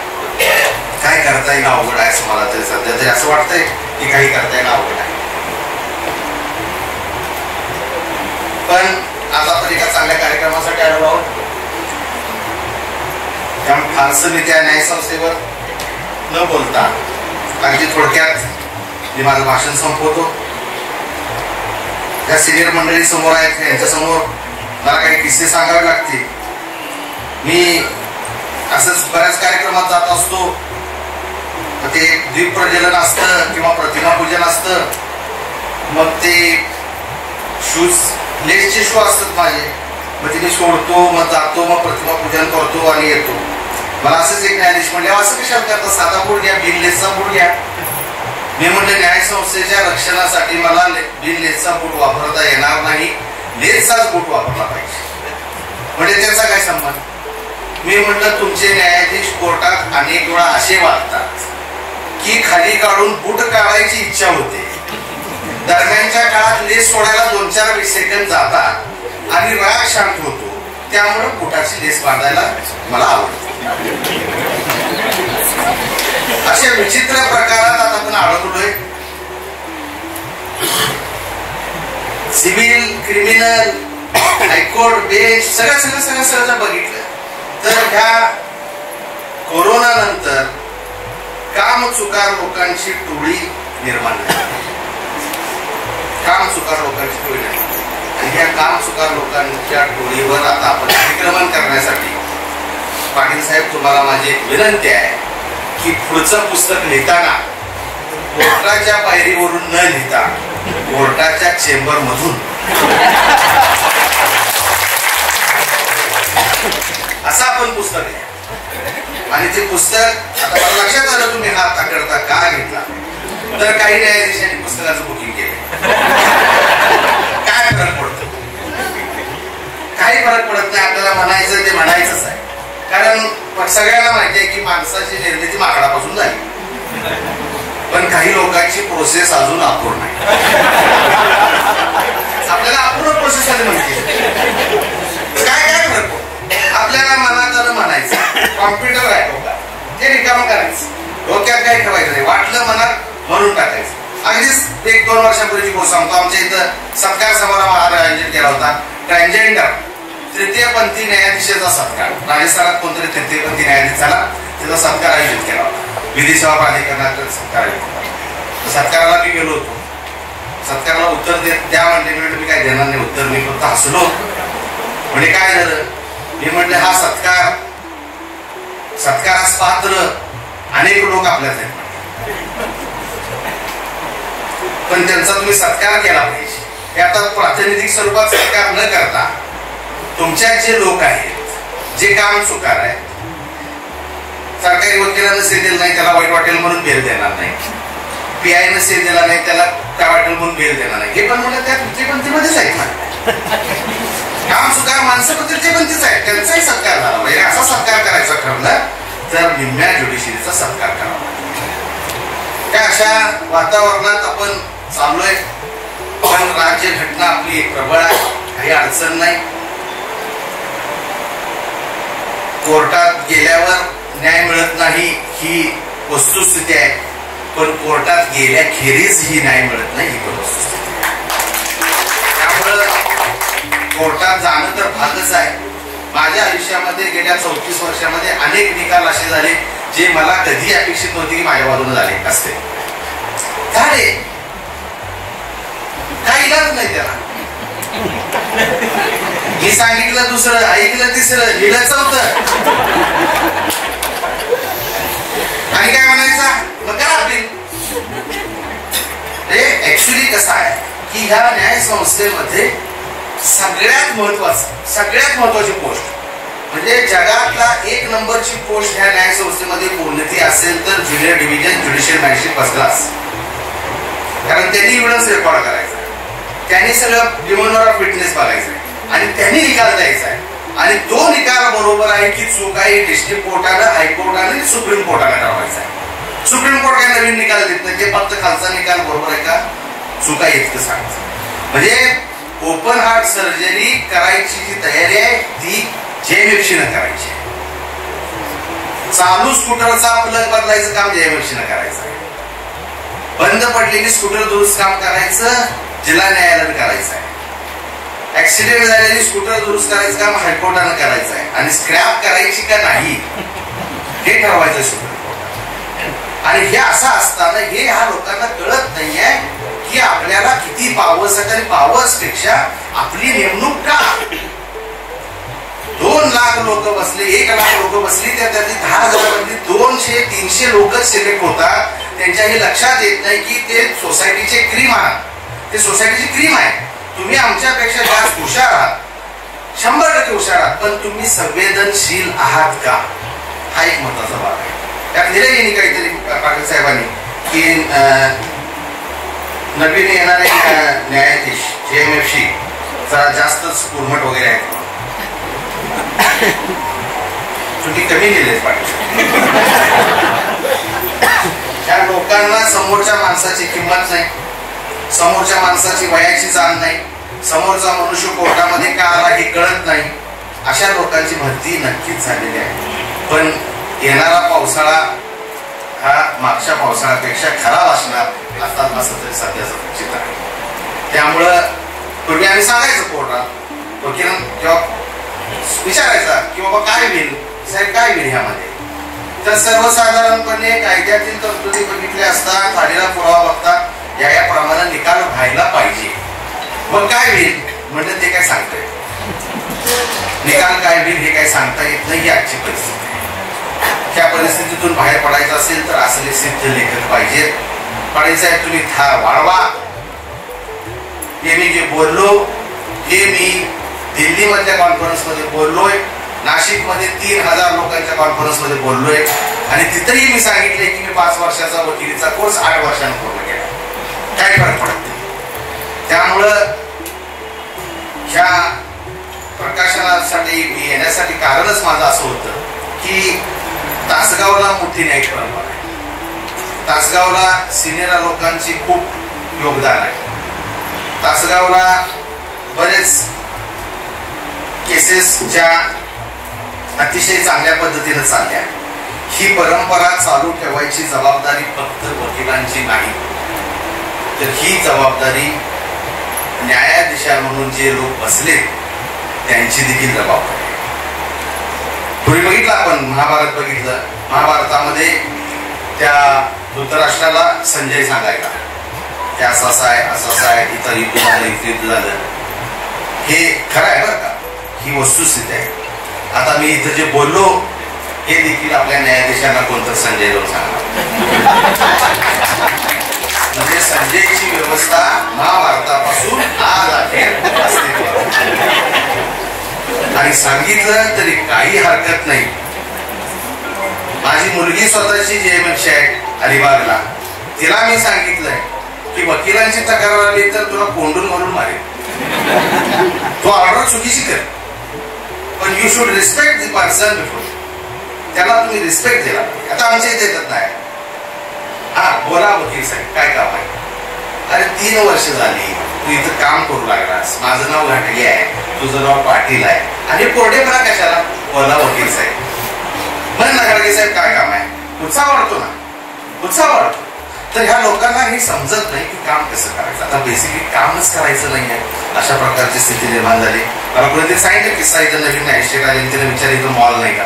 काय करता येईल अवघड आहे असं मला तरी सध्या तरी असं वाटतंय की काही करता येईल अवघड आहे. पण आज आपण एका चांगल्या कार्यक्रमासाठी आलो आहोत. त्यामुळे फारसं मी त्या न्यायसंस्थेवर न बोलता अगदी थोडक्यात मी माझं भाषण संपवतो. त्या सिनियर मंडळी समोर आहेत, यांच्यासमोर मला काही किस्से सांगावे लागतील. मी असंच बऱ्याच कार्यक्रमात जात असतो. ते दीप प्रज्वलन असतं किंवा प्रतिमा पूजन असतं. मग ते शूज लेसचे शू असतात माझे. मग तिने सोडतो, मग जातो, मग प्रतिमा पूजन करतो आणि येतो. मला असंच एक न्यायाधीश म्हणले, असं कशाला करता, साधा बूट घ्या, बिनलेसचा बूट घ्या. मी म्हटलं न्यायसंस्थेच्या रक्षणासाठी मला बिनलेसचा बूट वापरता येणार नाही, लेसचाच बूट वापरला पाहिजे. म्हणजे त्याचा काय संबंध? मी म्हटलं तुमचे न्यायाधीश कोर्टात अनेक वेळा असे वागतात की खाली काढून बूट काढायची इच्छा होते, दरम्यानच्या काळात लेस सोडायला 2-4 सेकंद जातात आणि राग शांत होतो, त्यामुळे बुटाची लेस बांधायला मला आवडते. अशा विचित्र प्रकारात आता आपण अडकलोय. सिव्हिल, क्रिमिनल, हायकोर्ट, बेंच सगळं बघितलं तर ह्या कोरोना नंतर कामचुकार लोकांची टोळी निर्माण झाली. कामचुकार लोकांची टोळी नाही आणि ह्या कामचुकार लोकांच्या टोळीवर आता आपण अतिक्रमण करण्यासाठी पाटील साहेब तुम्हाला माझी विनंती आहे की पुढचं पुस्तक लिहिताना कोर्टाच्या पायरीवरून न लिहिता कोर्टाच्या चेंबर मधून असं आपण पुस्तक लिहा. आणि ते पुस्तक आता मला लक्षात आलं तुम्ही हात ताकडता का घेतला, तर काही न्यायाधीशांनी पुस्तकाचं बुकिंग केलं. काय फरक पडतो? काही फरक पडत नाही. आपल्याला म्हणायचं ते म्हणायचंच आहे, कारण सगळ्यांना माहिती आहे की माणसाची निर्मिती माकडापासून झाली, पण काही लोकांची प्रोसेस अजून अपूर्ण आहे. आपल्याला अपूर्ण प्रोसेस आली माहिती काय फरक पडतो? आपल्याला मनात आलं म्हणायचं, कॉम्प्युटर आहे ते रिकामं करायचं, डोक्यात काही ठेवायचं नाही, वाटलं मनात म्हणून टाकायचं. अगदीच 1-2 वर्षापूर्वीची गोष्ट सांगतो. आमच्या इथं सत्कार समारंभ आयोजित केला होता. ट्रान्सजेंडर तृतीयपंथी न्यायाधीशाचा सत्कार, राजस्थानात कोणतरी तृतीयपंथी न्यायाधीश झाला, त्याचा सत्कार आयोजित केला होता. विधी सेवा प्राधिकरणात सत्कार आयोजित केला. सत्काराला मी गेलो होतो. सत्काराला उत्तर द्या म्हणले, मी काय देणार नाही उत्तर, मी फक्त हसलो. म्हणजे काय झालं, मी म्हटलं हा सत्कारास पात्र अनेक लोक आपल्यात आहेत, पण त्यांचा तुम्ही सत्कार केला पाहिजे. हे आता प्रातिनिधिक स्वरूपात सत्कार न करता तुमच्यात जे लोक आहेत, जे काम चुकार आहेत, सरकारी वकिलानं सेल दिला नाही त्याला वाईट वाटेल म्हणून बेल देणार नाही, PI सेल दिला नाही त्याला काय वाटेल म्हणून बेल देणार नाही, हे पण म्हणलं त्या तृतीयपंथीमध्येच आहेत ना. काम चुकार माणसं पण तृतीयपंथीच आहेत, त्यांचाही सत्कार झाला पाहिजे. असा सत्कार करायचा ठरलं तर निम्म्या ज्युडिशरीचा सत्कार करावा. त्या अशा वातावरणात आपण चाललोय, पण राज्य घटना आपली प्रबळ आहे, काही अडचण नाही. कोर्टात गेल्यावर न्याय मिळत नाही ही वस्तुस्थिती आहे, पण कोर्टात गेल्याखेरीज ही न्याय मिळत नाही ही पण वस्तुस्थिती आहे. त्यामुळं कोर्टात जाणं तर भागच आहे. माझ्या आयुष्यामध्ये गेल्या 34 वर्षामध्ये अनेक निकाल असे झाले जे मला कधी अपेक्षित नव्हते की माझ्या बाजूने झाले असते. झाले, काही इलाज नाही त्याला. मी सांगितलं दुसरं, ऐकलं तिसरं, लिहिलं चौथं, आणि काय म्हणायचा मग करा अपील. ऍक्च्युली कसं आहे की ह्या न्याय संस्थेमध्ये सगळ्यात महत्वाची पोस्ट म्हणजे जगातला 1 नंबरची पोस्ट ह्या न्याय संस्थेमध्ये कोणती असेल तर junior division judicial magistrate first class. कारण त्यांनी एव्हिडन्स रेकॉर्ड करायचा, त्यांनी सगळं डिमांड ऑफ विटनेस बघायचं आणि त्यांनी निकाल द्यायचा आहे. आणि तो निकाल बरोबर आहे की चूक आहे डिस्ट्रिक्ट कोर्टानं, हायकोर्टानं आणि सुप्रीम कोर्टानं ठरवायचा आहे. सुप्रीम कोर्ट काय नवीन निकाल देत नाही, ते फक्त खालचा निकाल बरोबर आहे का चुका इतकं सांगायचं. म्हणजे ओपन हार्ट सर्जरी करायची जी तयारी आहे ती JMFCनं करायची आहे. चालू स्कूटरचा प्लग बदलायचं काम JMFCनं करायचं आहे. बंद पडलेली स्कूटर दुरुस्त काम करायचं जिल्हा न्यायालयानं करायचं आहे. ऍक्सिडेंट झालेली स्कूटर दुरुस्त करायचं काम हायकोर्टानं करायचं आहे. आणि स्क्रॅप करायची का नाही हे ठरवायचं सुप्रीम कोर्टानं. आणि हे असं असताना हे ह्या लोकांना कळत नाहीये की आपल्याला किती पावर्स आहेत आणि पावर्स पेक्षा आपली नेमणूक का. 2 लाख लोक बसले, 1 लाख लोक बसली, त्यातली 10,000 मधली 200-300 लोक सिलेक्ट होतात. त्यांच्या हे लक्षात येत नाही की ते सोसायटीचे क्रीम आहात, ते सोसायटीची क्रीम आहे. तुम्ही आमच्यापेक्षा जास्त हुशार आहात, 100% हुशार आहात, पण तुम्ही संवेदनशील आहात का, हा एक महत्वाचा भाग आहे. त्यात लिहिलं यांनी काहीतरी पाटील साहेबांनी की नवीन येणारे न्यायाधीश JMFC जरा जास्तच कुरमट वगैरे आहेत, चुकी कमी लिहिलेत पाटील. त्या लोकांना समोरच्या माणसाची किंमत नाही, समोरच्या माणसाची वयाची जाण नाही, समोरचा मनुष्य कोर्टामध्ये का आला हे कळत नाही, अशा लोकांची भरती नक्कीच झालेली आहे. पण येणारा पावसाळा हा मागच्या पावसाळ्यापेक्षा खराब असणार असतात असं तरी सध्याचं चित्र आहे. त्यामुळं पूर्वी आम्ही सांगायचं कोर्टात वकील किंवा विचारायचा की बाबा काय होईल साहेब, काय होईल ह्यामध्ये, तर सर्वसाधारणपणे कायद्यातील तरतुदी बघितल्या असता, झालेला पुरावा बघता याप्रमाणे निकाल व्हायला पाहिजे. मग काय होईल म्हणजे ते काय सांगता येत, निकाल काय होईल हे काय सांगता येत नाही. ही आजची परिस्थिती आहे. त्या परिस्थितीतून बाहेर पडायचं असेल तर असले सिद्ध लेखक पाहिजेत. पाटील साहेब तुम्ही वाढवा. हे मी जे बोललो हे मी दिल्ली मधल्या कॉन्फरन्स मध्ये बोललोय, नाशिक मध्ये 3000 लोकांच्या कॉन्फरन्स मध्ये बोललोय, आणि तिथेही मी सांगितले की मी 5 वर्षाचा वकिलीचा कोर्स 8 वर्षांनी पूर्ण केला. काय फरक पडत नाही. त्यामुळं ह्या प्रकाशनासाठी येण्यासाठी कारणच माझं असं होतं की तासगावला मोठी न्यायिक परंपरा आहे. तासगावला सिनियर लोकांची खूप योगदान आहे. तासगावला बरेच केसेस ज्या अतिशय चांगल्या पद्धतीने चालल्या. ही परंपरा चालू ठेवायची जबाबदारी फक्त वकिलांची नाही, तर ही जबाबदारी न्यायाधीशा म्हणून जे लोक बसले त्यांची देखील जबाबदारी. पूर्वी बघितलं आपण महाभारत बघितलं, महाभारतामध्ये त्या धृतराष्ट्राला संजय सांगायला की असं आहे असं आहे, इतर युद्ध झालं इतर युद्ध झालं. हे खरं आहे बरं का, ही वस्तुस्थिती आहे. आता मी इथं जे बोललो हे देखील आपल्या न्यायाधीशांना कोणतं संजय देऊन सांगणार. म्हणजे संजयची व्यवस्था महाभारतापासून आज अस्तित्वात, आणि सांगितलं तरी काही हरकत नाही. माझी मुलगी स्वतःची JMFC आहे अलिबागला, तिला मी सांगितलंय की वकिलांची तक्रार आली तर तुला कोंडून घालून मारेल, तू ऑर्डर चुकीची कर, पण you should respect the person before. त्याला तुम्ही रिस्पेक्ट दिला. आता आमच्या इथे येतात नाही, हा बोला वकील साहेब काय काम आहे. अरे 3 वर्ष झाली तू इथं काम करू लागलास, माझं नाव घाटगे आहे, तुझं नाव पाटील आहे, आणि कोरडेपणा कशाला. बोला वकील साहेब. म्हण ना घाटगे साहेब काय काम आहे. उत्साह वाढतो ना, उत्साह वाढतो. तर ह्या लोकांना हे समजत नाही की काम कसं करायचं. आता बेसिकली कामच करायचं नाही आहे, अशा प्रकारची स्थिती निर्माण झाली. मला कुठेतरी सांगितलं किस्सा, इथं नवीन मॅजिस्ट्रेट आले, तिने विचार इथं मॉल नाही का.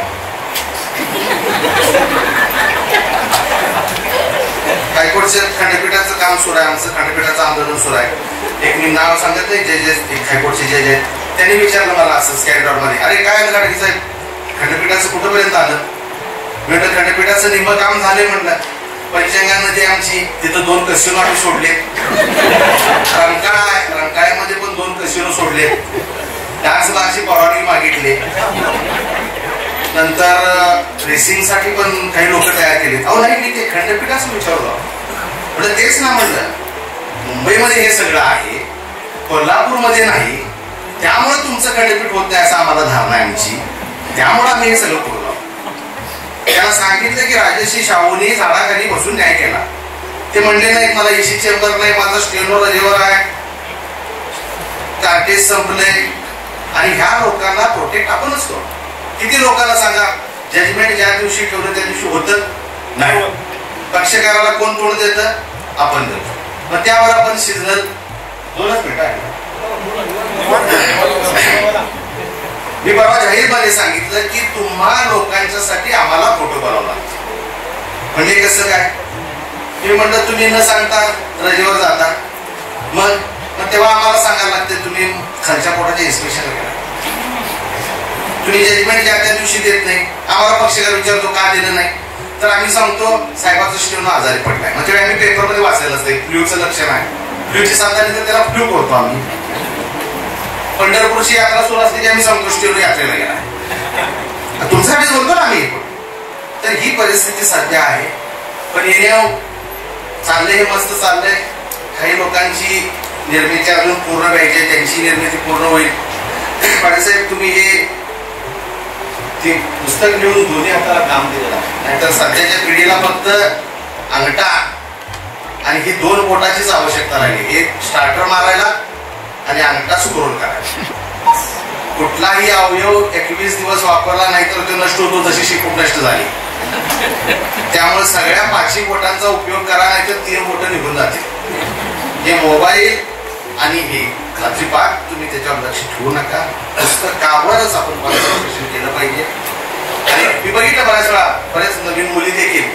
हायकोर्टच्या खंडपीठाचं काम सुरू आहे, आमचं खंडपीठाचं आंदोलन सुरू आहे. एक मी नाव सांगत नाही, जजेस एक हायकोर्टचे जज आहेत, त्यांनी विचारलं मला असं स्कॅनडॉट मध्ये, अरे काय घाटगे साहेब खंडपीठाचं कुठंपर्यंत आलं. म्हटलं खंडपीठाचं निम्म काम झाले. म्हटलं पंचगंगा नदी आमची, तिथं 2 कसिनो आम्ही सोडले. रंकाळा आहे, रंकाळ्यामध्ये पण 2 कसिनो सोडले. डान्सला अशी परवानगी मागितली. नंतर रेसिंग साठी पण काही लोक तयार केले. अहो नाही, मी ते खंडपीठाचं विचारलं. म्हणजे तेच ना म्हणलं, मुंबईमध्ये हे सगळं आहे, कोल्हापूरमध्ये नाही, त्यामुळे तुमचं खंडपीठ होत नाही असं आम्हाला धारणा आहे आमची, त्यामुळे आम्ही हे सगळं करू. त्याला सांगितलं की राजश्री शाहूने झाडाखाली बसून न्याय केला. ते म्हणले नाहीत मला एसी चेंबर नाही, माझा स्टेनो रजेवर आहे, कार्टेज संपले. आणि ह्या लोकांना प्रोटेक्ट आपणच करू. किती लोकांना सांगा, जजमेंट ज्या दिवशी ठेवलं त्या दिवशी होतं नाही. पक्षकाराला कोण तोड देतं, आपण देतो. मग त्यावर आपण सिग्नल 2च मिनिटं आहे. मी परवा जाहीरमध्ये सांगितलं की तुम्हा लोकांच्यासाठी आम्हाला फोटो बनवला. म्हणजे कसं काय, मी म्हणलं तुम्ही न सांगता रजेवर जाता, मग तेव्हा आम्हाला सांगायला लागते तुम्ही खालच्या पोटाचे इन्स्पेक्शन करा. तुम्ही जजमेंट ज्या त्या दिवशी देत नाही. आम्हाला पक्षकार विचारतो का दिलं नाही, तर आम्ही सांगतो साहेबाचं स्टेनो आजारी पडलाय. मग तेव्हा आम्ही पेपरमध्ये वाचायला असते फ्ल्यूचं लक्षण आहे, फ्ल्यूची साथ आली तर त्याला फ्ल्यू करतो आम्ही. पंढरपूरची यात्रा सुरू असली की आम्ही संतुष्टीवर यात्रेला गेला, तुमच्यासाठी बोलतो ना आम्ही. तर ही परिस्थिती सध्या आहे. पण येणे चाललंय, हे मस्त चाललंय. काही लोकांची निर्मिती अजून पूर्ण व्हायची, त्यांची निर्मिती पूर्ण होईल. पाटीलसाहेब तुम्ही हे ते पुस्तक लिहून दोन्ही हाताला काम दिलेलं आहे. नाहीतर सध्याच्या पिढीला फक्त अंगठा आणि ही 2 बोटाचीच आवश्यकता राहिली, एक स्टार्टर मारायला आणि अंगठा स्क्रोल करायला. कुठलाही अवयव 21 दिवस वापरला नाही तर तो नष्ट होतो, जशी शिकून नष्ट झाली. त्यामुळे सगळ्या 5 बोटांचा उपयोग करा, नाही तर 3 बोटं निघून जातील. हे मोबाईल आणि हे खात्रीपाठ तुम्ही त्याच्यावर लक्ष ठेवू नका. पुस्तकावरच आपण कॉन्सन्ट्रेशन केलं पाहिजे. आणि मी बघितलं बऱ्याच वेळा बरेच नवीन मुली देखील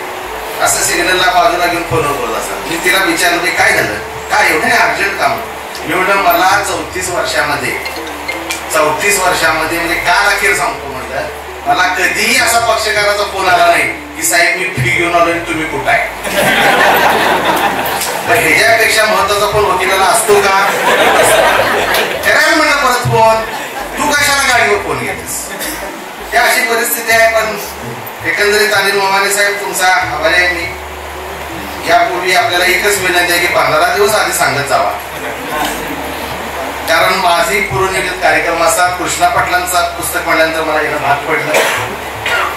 असं सिग्नलला बाजूला घेऊन फोनवर बोलत असतात. मी तिला विचारलं काय झालं, काय एवढं अर्जंट काम? मी म्हटलं मला 34 वर्षामध्ये म्हणजे काल अखेर सांगतो म्हटलं, मला कधीही असा पक्षकाराचा फोन आला नाही की साहेब मी फी घेऊन आलो आणि तुम्ही कुठं आहे. ह्याच्यापेक्षा महत्वाचा फोन वकिलाला असतो का? म्हणलं परत फोन, तू कशाला गाडीवर फोन घेतेस? ही अशी परिस्थिती आहे. पण एकंदरीत अनिल मामाने साहेब तुमचा आभारी आहे मी. यापूर्वी आपल्याला एकच विनंती आहे की 15 दिवस आधी सांगत जावा, कारण माझी पूर्वनियोजित कार्यक्रम असतात. कृष्णा पाटलांचा पुस्तक म्हणल्यानंतर मला याला भाग पडलं.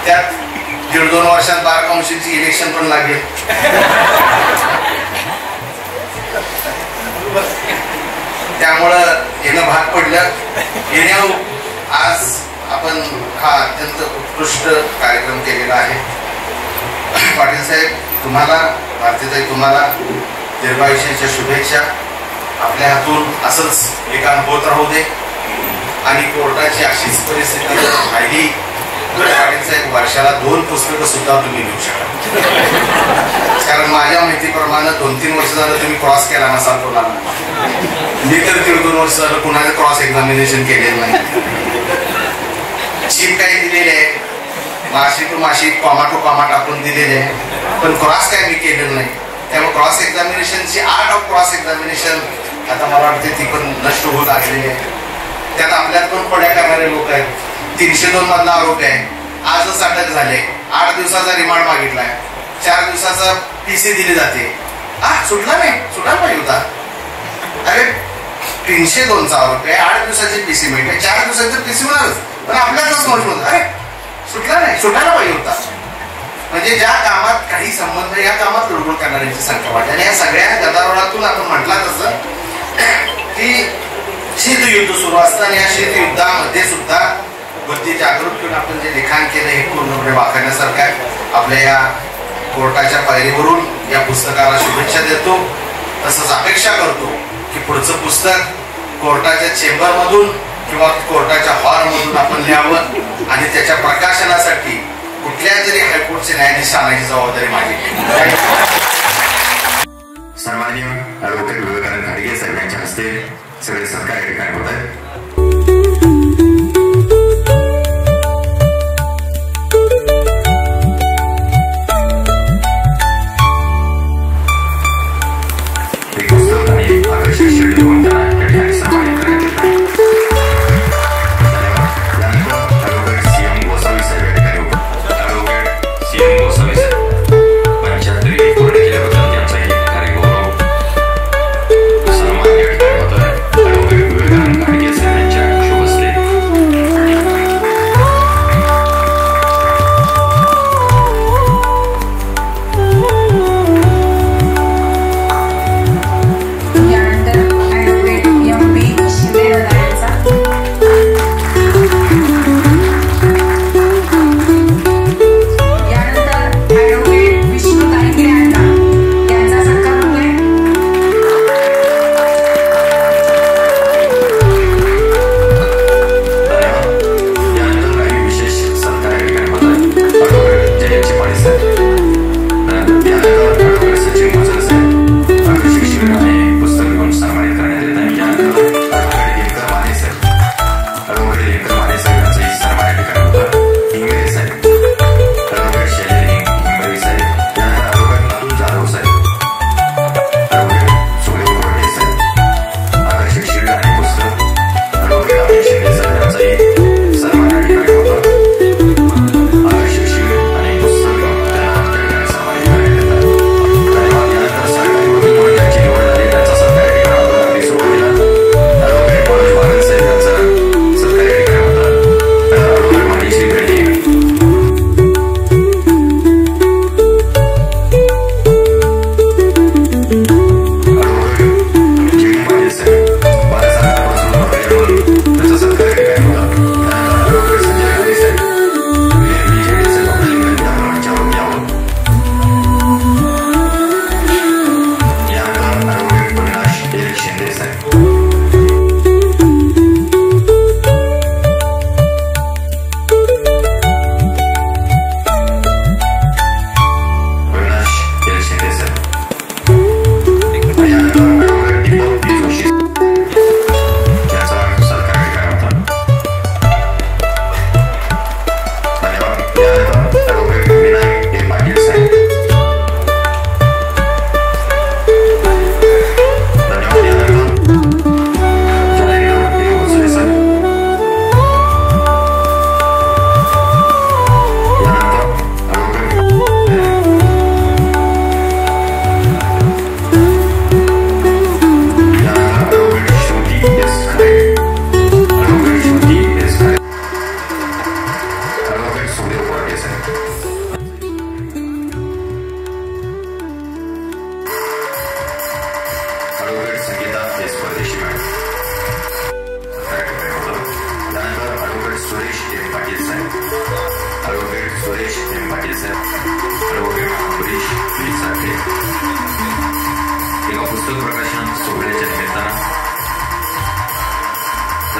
त्यात 1.5-2 वर्षात बार काउन्सिलची इलेक्शन पण लागेल. त्यामुळं येणं भाग पडलं. येण्या आज आपण हा अत्यंत उत्कृष्ट कार्यक्रम केलेला आहे. पाटील साहेब तुम्हाला, भारतीताई तुम्हाला दीर्घायुष्याच्या शुभेच्छा. आपल्या हातून असंच लिखाण होत राहू दे. आणि कोर्टाची अशीच परिस्थिती राहिली तर पाटील साहेब वर्षाला 2 पुस्तकं सुद्धा तुम्ही लिहू शकता. कारण माझ्या माहितीप्रमाणे 2-3 वर्ष झालं तुम्ही क्रॉस केला नसाल कोणाला. मी तर 1.5-2 वर्ष झालं कुणाला क्रॉस एक्झामिनेशन केलेलं नाही. चीप काही दिलेले आहे, माशी टू माशी, कॉमा टू कॉमा टाकून दिलेले आहे, पण क्रॉस काय मी केलेलं नाही. त्यामुळे क्रॉस एक्झामिनेशनची आर्ट ऑफ क्रॉस एक्झामिनेशन आता मला वाटते ती पण नष्ट होत आलेली आहे. त्यात आपल्यात पण खोड्या करणारे लोक आहेत. 302 मधला आरोप आहे, आजच अटक झाले. 8 दिवसाचा रिमांड मागितलाय, 4 दिवसाचा PC दिली जाते. सुटला नाही, सुटायला पाहिजे होता. अरे 302चा आरोप आहे, 8 दिवसाची PC मिळते, 4 दिवसाची PC मिळालच, पण आपल्यालाच मोठ होतं. अरे सुटला नाही, सुटायला पाहिजे होता. म्हणजे ज्या कामात काही संबंध, या कामात लुडबुड करणाऱ्यांची संख्या वाढते. आणि या सगळ्या गदारोळातून आपण म्हटला तसं की शीतयुद्ध सुरू असतं आणि या शीतयुद्धामध्ये सुद्धा बुद्धी जागृत करून आपण जे लिखाण केलं हे पूर्णपणे वाखाणण्यासारखं आहे. आपल्या या कोर्टाच्या पायरीवरून या पुस्तकाला शुभेच्छा देतो. तसंच अपेक्षा करतो की पुढचं पुस्तक कोर्टाच्या चेंबरमधून किंवा कोर्टाच्या हॉलमधून आपण लिहावं आणि त्याच्या प्रकाशनासाठी कुठल्या तरी हायकोर्टचे न्यायाधीश आणायची जबाबदारी माझी. सन्माननीय ॲडव्होकेट विवेकानंद घाडगे साहेब यांच्या हस्ते सगळे सत्कार या ठिकाणी होत आहेत. एक पुस्तक आणि आकर्षक शिर्डी देऊन त्यांना या ठिकाणी सन्मानित करण्यात येत आहे. त्यानंतर ॲडव्होकेट CM गोसावी साहेब या ठिकाणी होते. ॲडव्होकेट CM गोसावी साहेब 75 पूर्ण केल्याबद्दल त्यांचाही कार्यगौरव सन्मान या ठिकाणी होत आहे. ॲडव्होकेट विवेकानंद घाडगे साहेब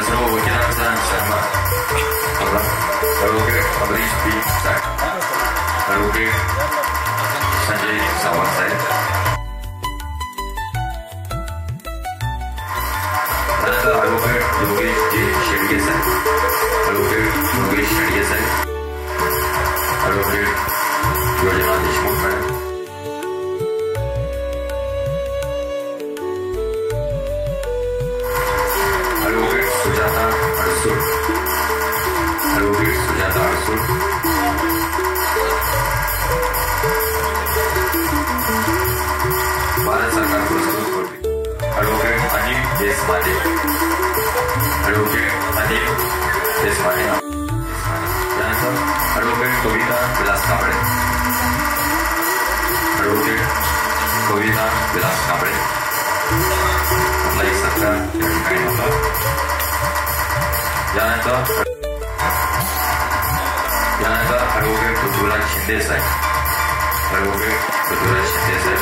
सर्व वकिलांचा सन्मान ॲडव्होकेट अमरीश पी साहेब, ॲडव्होकेट संजय सावंत साहेब, त्यानंतर ॲडव्होकेट योगेश जे शेडगे साहेब, ॲडव्होकेट योगेश शेडगे साहेब, ॲडव्होकेट योजना Deshmukh madam, advocate Sujata Adsul, advocate Sujata Adsul, Bharat सरकार पुरस्कृत court advocate Anil Deshmane, advocate Anil Deshmane, त्यानंतर ॲडव्होकेट कविता विलास कांबळे, ॲडव्होकेट कविता विलास कांबळे, आपला एक सत्कार या ठिकाणी होता. यानंतर ॲडव्होकेट पृथ्वीराज शिंदे साहेब, ॲडव्होकेट पृथ्वीराज शिंदे साहेब,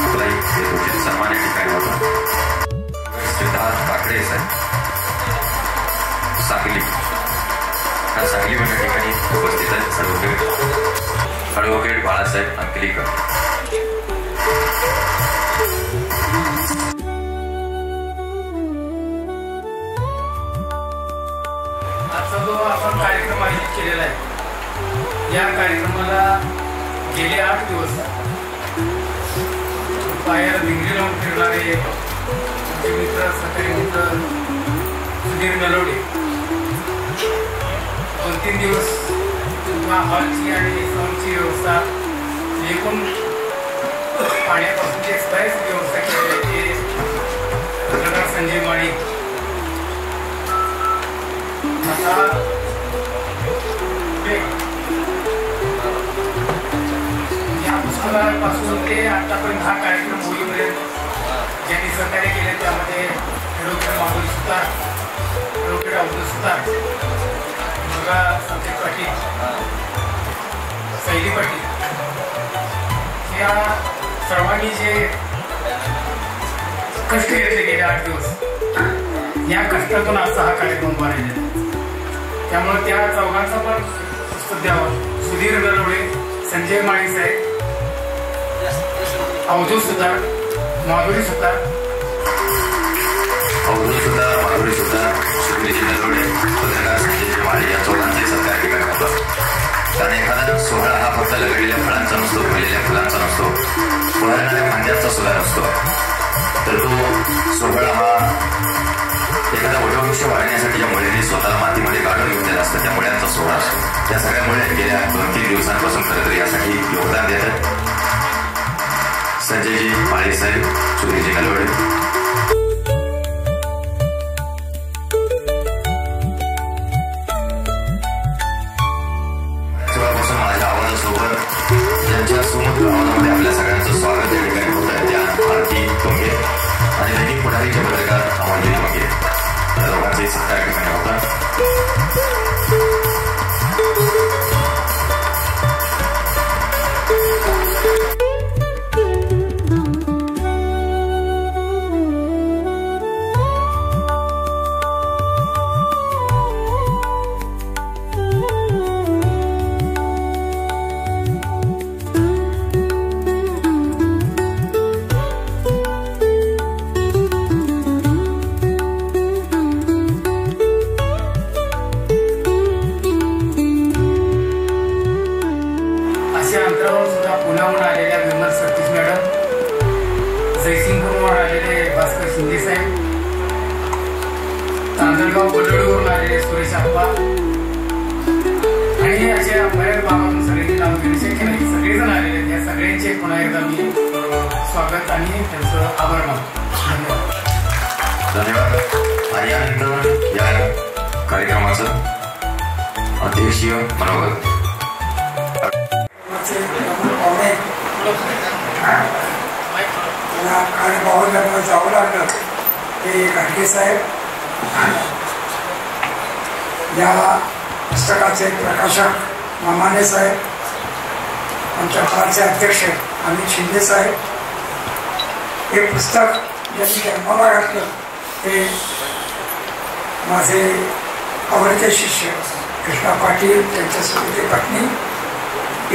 आपला एक उचित सन्मान या ठिकाणी होता. सिद्धार्थ काकडे साहेब, सांगली, हा सांगलीहून या ठिकाणी उपस्थित आहेत. ॲडव्होकेट बाळासाहेब अंकलीकर, आजचा जो आपण कार्यक्रम आयोजित केलेला आहे, या कार्यक्रमाला गेले 8 दिवस पायाला भिंगरी लावून फिरणारे मित्र, सकाळी मित्र सुधीर नलवडे 2-3 दिवस हॉलची आणि साऊंडची व्यवस्था, एकूण पाण्यापासून जे बऱ्याच व्यवस्था केलेली आहे ते पत्रकार संजय माळी. आता या पुस्तकापासून ते आतापर्यंत हा कार्यक्रम होईपर्यंत ज्यांनी सहकार्य केले त्यामध्ये ॲडव्होकेट माधुरी सुतार, ॲडव्होकेट अब्दुल सुतार, मुलगा संकेत पाटील, सैली पाटील, या सर्वांनी जे कष्ट घेतले गेले 8 दिवस, या कष्टातून आजचा हा कार्यक्रम उभा राहिलेला. त्यामुळे त्या चौघांचा पण पुस्तक द्यावं. सुधीर नलवडे, संजय माळी साहेब, अवधूत सुतार, माधुरी सुतार, माधुरी सुतार, सुधीर नलवडे, पत्रकार संजय माळी या चौघांचे सत्कार ठिकाणी होतं. कारण एखादा सोहळा हा फक्त लगडलेल्या फळांचा नसतो, फुललेल्या फुलांचा नसतो, फुलणाऱ्या फांद्यांचा सुद्धा नसतो. तर तो सोहळा हा एखादा वटवृक्ष वाढण्यासाठी ज्या मुळ्यांनी स्वतःला मातीमध्ये काढून घेतलेला असतं त्या मुळ्यांचा सोहळा असतो. त्या सगळ्या मुळे गेल्या 2-3 दिवसांपासून खरं तर यासाठी योगदान देतात. संजयजी माळी साहेब, सुधीरजी नलवडे, तेव्हापासून माझ्या आवाजासोबत ज्यांच्या सुमधुर आवाजामध्ये आपल्या सगळ्यांचं स्वागत या ठिकाणी होत आहे त्या आरती टोंगे आणि दैनिक पुढारीचे पत्रकार अमरजीत टोंगे या दोघांचाही सत्कार या ठिकाणी होता. पुण्याहून आलेल्या विमल सतीश मॅडम, जयसिंगपूरहून आलेले भास्कर शिंदे साहेब, तांदळगाव बडोळीवरून आलेले सुरेश आप्पा आणि अशा बऱ्याच भागातून सगळ्यांची नाव घेणे शक्य नाही, सगळेजण आलेले आहेत. या सगळ्यांचे पुन्हा एकदा मी स्वागत आणि त्यांचं आभार मानतो. धन्यवाद. आणि यानंतर या कार्यक्रमाचं अध्यक्षीय मनोगत कार्यभावाला जावं लागलं ते घाटगे साहेब, या पुस्तकाचे प्रकाशक मामाने साहेब, आमच्या कालचे अध्यक्ष अमित शिंदे साहेब, हे पुस्तक ज्यांनी जन्माला घातलं ते माझे आवडते शिष्य कृष्णा पाटील, त्यांच्यासोबत पत्नी,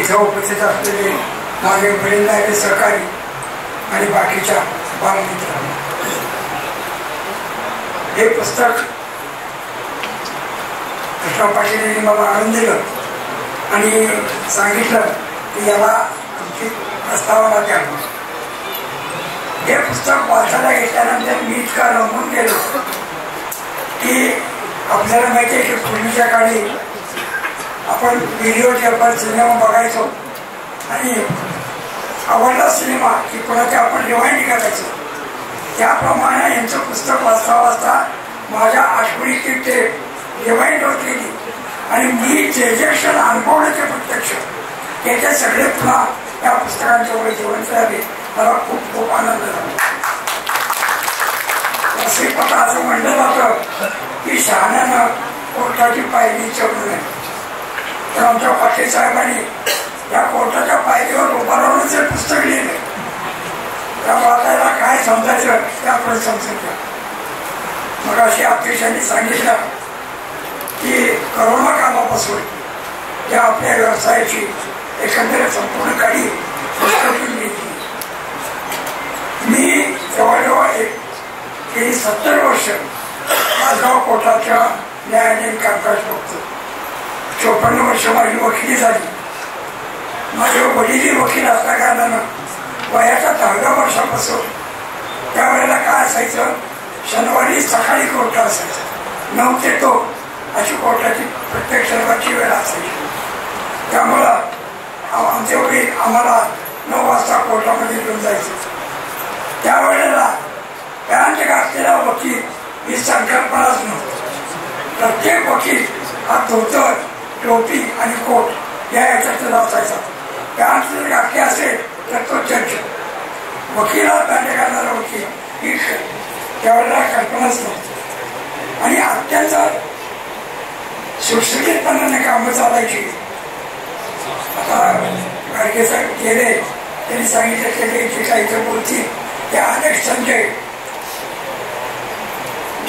इथं उपस्थित असलेले माझे वडीलधारे सहकारी आणि बाकीच्या बालमित्रांनो, हे पुस्तक कृष्णा पाटील यांनी मला आणून दिलं आणि सांगितलं की याला तुमची प्रस्तावना द्या. हे पुस्तक वाचायला घेतल्यानंतर मी इतका रमून गेलो की आपल्याला माहिती आहे की पूर्वीच्या काळी आपण व्हिडिओ टेपवर सिनेमा बघायचो आणि आवडला सिनेमा की कोणाच्या आपण रिवाइंड करायचो. त्याप्रमाणे यांचं पुस्तक वाचता वाचता माझ्या आठवणीची टेप रिवाइंड होत गेली आणि मी जे जे क्षण अनुभवण्याचे प्रत्यक्ष त्याचे सगळे पुन्हा या पुस्तकांच्या वेळी जिवंत झाले. मला खूप खूप आनंद झाला. श्रीपता असं म्हणलं जातं की शहाण्यानं कोर्टाची पायरी चढू नये, तर आमच्या पाटील साहेबांनी या कोर्टाच्या पायरीवर उभा राहूनच हे पुस्तक लिहिले. त्या वाचायला काय समजायचं ते आपण समजून घ्या. मग अशी अध्यक्षांनी सांगितलं की करोना कालापासून या आपल्या व्यवसायाची एकंदरीत संपूर्ण काळी पुस्तकातून लिहिली. मी जवळजवळ गेली 70 वर्ष तासगाव कोर्टाच्या न्यायालयीन कामकाज बघतो. 54 वर्ष माझी वकिली झाली. माझे वडीलही वकील असल्या कारणानं वयाच्या 10व्या वर्षापासून त्यावेळेला काय असायचं, शनिवारी सकाळी कोर्ट असायचं, 9 ते 2 अशी कोर्टाची प्रत्येक शनिवारची वेळ असायची. त्यामुळं आमचे वडील आम्हाला 9 वाजता कोर्टामध्ये घेऊन जायचे. त्यावेळेला पॅन्ट घातलेला वकील ही संकल्पनाच नव्हती. प्रत्येक वकील हा धोतर, टोपी आणि कोट या याच्यातून असायचा. पॅन्ट जर घातली असेल तर तो जज, वकील हा पॅन्ट घालणारा वकील ही त्यावेळेला कल्पनाच नव्हती आणि अत्यंत सुटसुटीतपणाने कामं चालायची. आता गाडगे साहेब गेले, त्यांनी सांगितलं की जे काही इथं बोलतील त्या अनेक संजय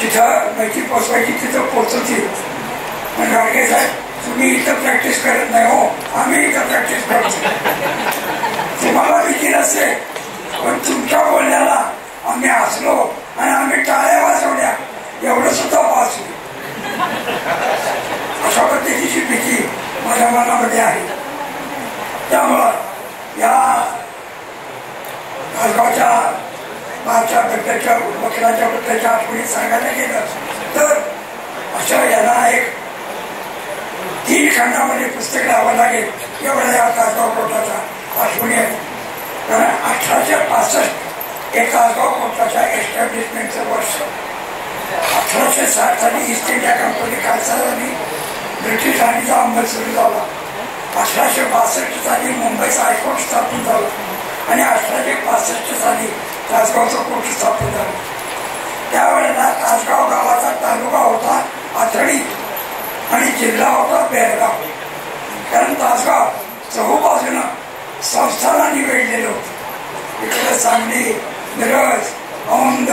जिथं माहिती पोचवायची तिथं पोचवतील. पण गाडगे साहेब तुम्ही इथं प्रॅक्टिस करत नाही हो, आम्ही इथं प्रॅक्टिस करतो. तुम्हाला भीती नसेल पण तुमच्या बोलण्याला आम्ही हसलो आणि आम्ही टाळ्या वाजवल्या एवढं सुद्धा वाचू. अशा पद्धतीची भीती माझ्या मनामध्ये आहे. त्यामुळं या तासगावच्या माझ्या बद्दलच्या वकिलांच्या बद्दलच्या आठवणी सांगायला गेलं तर अशा याला एक 3 खंडामध्ये पुस्तक लावावं लागेल एवढ्या या तासगाव कोर्टाच्या आठवणी आहे. कारण 1865 हे तासगाव कोर्टाच्या एस्टॅब्लिशमेंटचं वर्ष. 1860 साली ईस्ट इंडिया कंपनी खालसा झाली, ब्रिटिश राणीचा अंमल सुरू झाला. 1862 साली मुंबईचा हायकोर्ट स्थापन झाला आणि 1865 साली तासगावचं कोर्ट स्थापन झालं. त्यावेळेला तासगाव गावाचा तालुका होता आथडी आणि जिल्हा होता बेळगाव. कारण तासगाव चहूबाजूनं संस्थानांनी वेढलेलं होतं. इकडे सांगली, मिरज, औंध,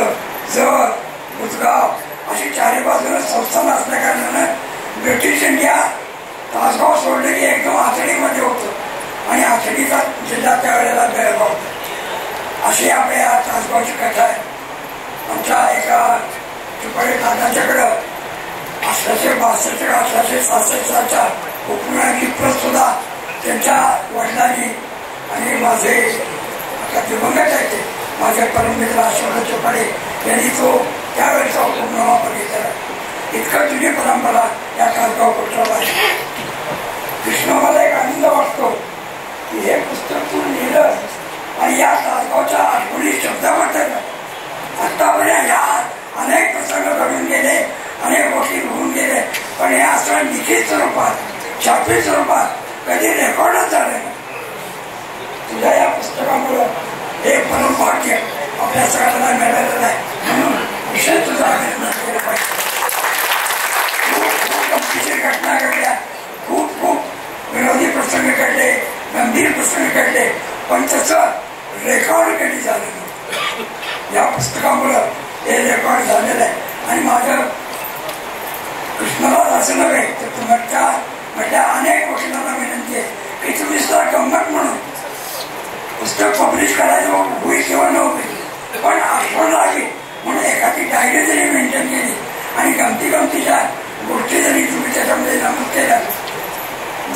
जत, बुधगाव अशी 4 बाजूनं संस्थान असल्या कारणानं ब्रिटिश इंडिया तासगाव सोडलं की एकदम आथडीमध्ये होतं आणि आथडीचा जिल्हा त्यावेळेला बेळगाव होता. अशी आपल्या तासगावची कथा आहे. आमच्या एका चिपळे दादाच्याकडं 1862 1866 सालच्या उपनयनाची प्रत सुद्धा त्यांच्या वडिलांनी आणि माझे आता दिवंगत आहे ते माझे परममित्र अशोक चिपळे यांनी तो त्यावेळेचा उपनामा बघितला. इतकं जुनी परंपरा या तासगाव कोर्टाला आहे. कृष्ण मला एक आनंद वाटतो की हे पुस्तक तू लिहिलं आणि या तासगावच्या आठवणी शब्दामध्ये आतापर्यंत या अनेक प्रसंग घडून गेले, अनेक वकील होऊन गेले, पण हे असं लिखित स्वरूपात छापील स्वरूपात कधी रेकॉर्डच झालं नाही. तुझ्या या पुस्तकामुळं हे परमभाग्य आपल्या सगळ्यांना मिळालेलं आहे. म्हणून विशेष तुझा अभिनंदन केलं पाहिजे. खूप गमतीशीर घटना घडल्या, खूप विरोधी प्रसंग घडले, गंभीर प्रसंग घडले, पण त्याचं रेकॉर्ड कधी झालं नाही. या पुस्तकामुळं हे रेकॉर्ड झालेलं आहे. आणि माझं पब्लिश करायचं होईल किंवा न होईल, पण आठवण लागेल म्हणून एखादी डायरी जरी मेंटेन केली आणि गमतीच्या गोष्टी जरी तुम्ही त्याच्यामध्ये नमूद केल्या,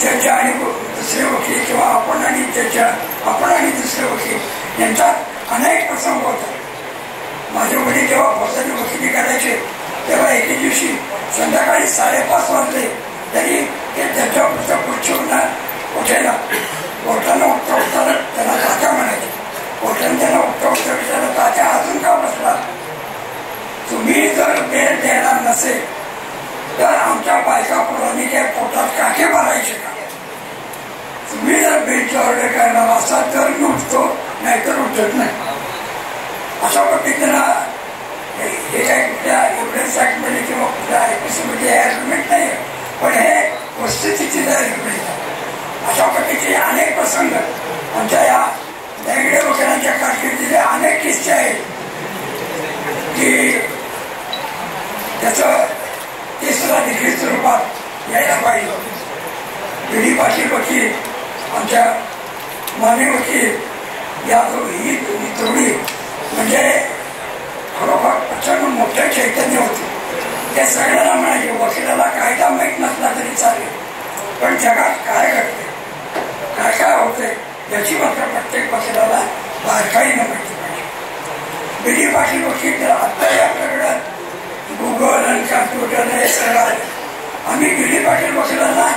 जज आणि दुसरे वकील किंवा आपण आणि जज, आपण आणि दुसरे वकील यांच्यात अनेक प्रसंग होतात. माझे वडील जेव्हा फौजदारी वकिली करायचे तेव्हा एके दिवशी संध्याकाळी 5:30 वाजले तरी ते जजाच्या खुर्चीवरून उठायला, कोर्टानं उठता त्यांना तात्या म्हणायचे. कोर्टाने त्यांना उठता विचारलं, तात्या अजून का बसला? तुम्ही जर बेल देणार नसेल तर आमच्या बायका पोरांनी काय पोटात काके भरायचे का? तुम्ही जर बेलची ऑर्डर करणार असाल तर मी उठतो, नाहीतर उठत नाही. अशा पद्धतीनं हे काय कुठल्या एव्हिडन्स ऍक्टमध्ये किंवा कुठल्या आयपीसीमध्ये ॲग्रीमेंट नाही, पण हे वस्तुस्थितीचं ॲग्रीमेंट आहे. अशा पद्धतीचे अनेक प्रसंग आमच्या या दगडे वकिलांच्या कारकिर्दीचे अनेक किस्से आहेत की त्याचं तिसरा लिखित स्वरूपात यायला पाहिजे. बी.डी. पाटील वकील, आमच्या माने वकील, या ही जोडी म्हणजे खरोखर प्रचंड मोठे चैतन्य होते. ते सगळ्यांना म्हणायचे वकिलाला कायदा माहीत नसला तरी चालेल, पण जगात काय घडते, काय काय होते याची मात्र प्रत्येक वकिलाला बारकाईनं माहिती पाहिजे. बी.डी. पाटील वकील आत्ताही आपल्याकडं गुगल आणि कम्प्युटर हे सगळं आहे. आम्ही बी.डी. पाटील वकिलांना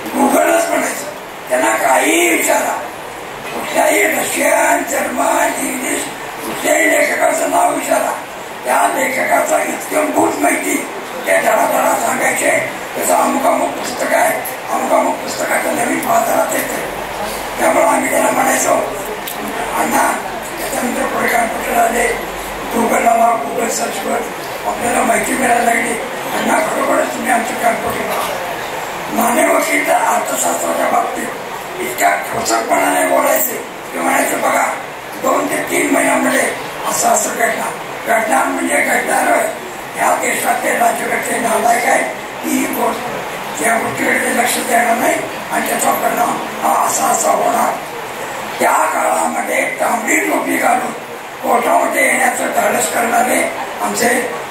गुगलच म्हणायचं. त्यांना काहीही विचारा, कुठल्याही रशियन, जर्मन, इंग्लिश कुठल्याही लेखकाचं नाव विचारा, त्या लेखकाचा इत्यंभूत माहिती त्या धडाधडा सांगायचे. त्याचं अमुक पुस्तक आहे, अमुक पुस्तकाचं नवीन बाजारात येते. त्यामुळे आम्ही त्याला म्हणायचो, अण्णा त्याच्यानंतर पुढे कम्प्युटर आले, गुगलला गुगल सर्चवर आपल्याला माहिती मिळायला लागली. अण्णा खरोखरच तुम्ही आमचं कम्प्युटर. माने वकील तर अर्थशास्त्राच्या बाबतीत इतक्या ठोसकपणाने बोलायचे की म्हणायचं, बघा 2 ते 3 महिन्यामध्ये असं घडणार म्हणजे घडणार. या देशातले राज्यकर्ते नालायक आहे ही गोष्ट, या गोष्टीकडे लक्ष देणार नाही आणि त्याचा परिणाम हा असा होणार. त्या काळामध्ये तांबडी टोपी घालून कोर्टामध्ये येण्याचं धाडस करणारे आमचे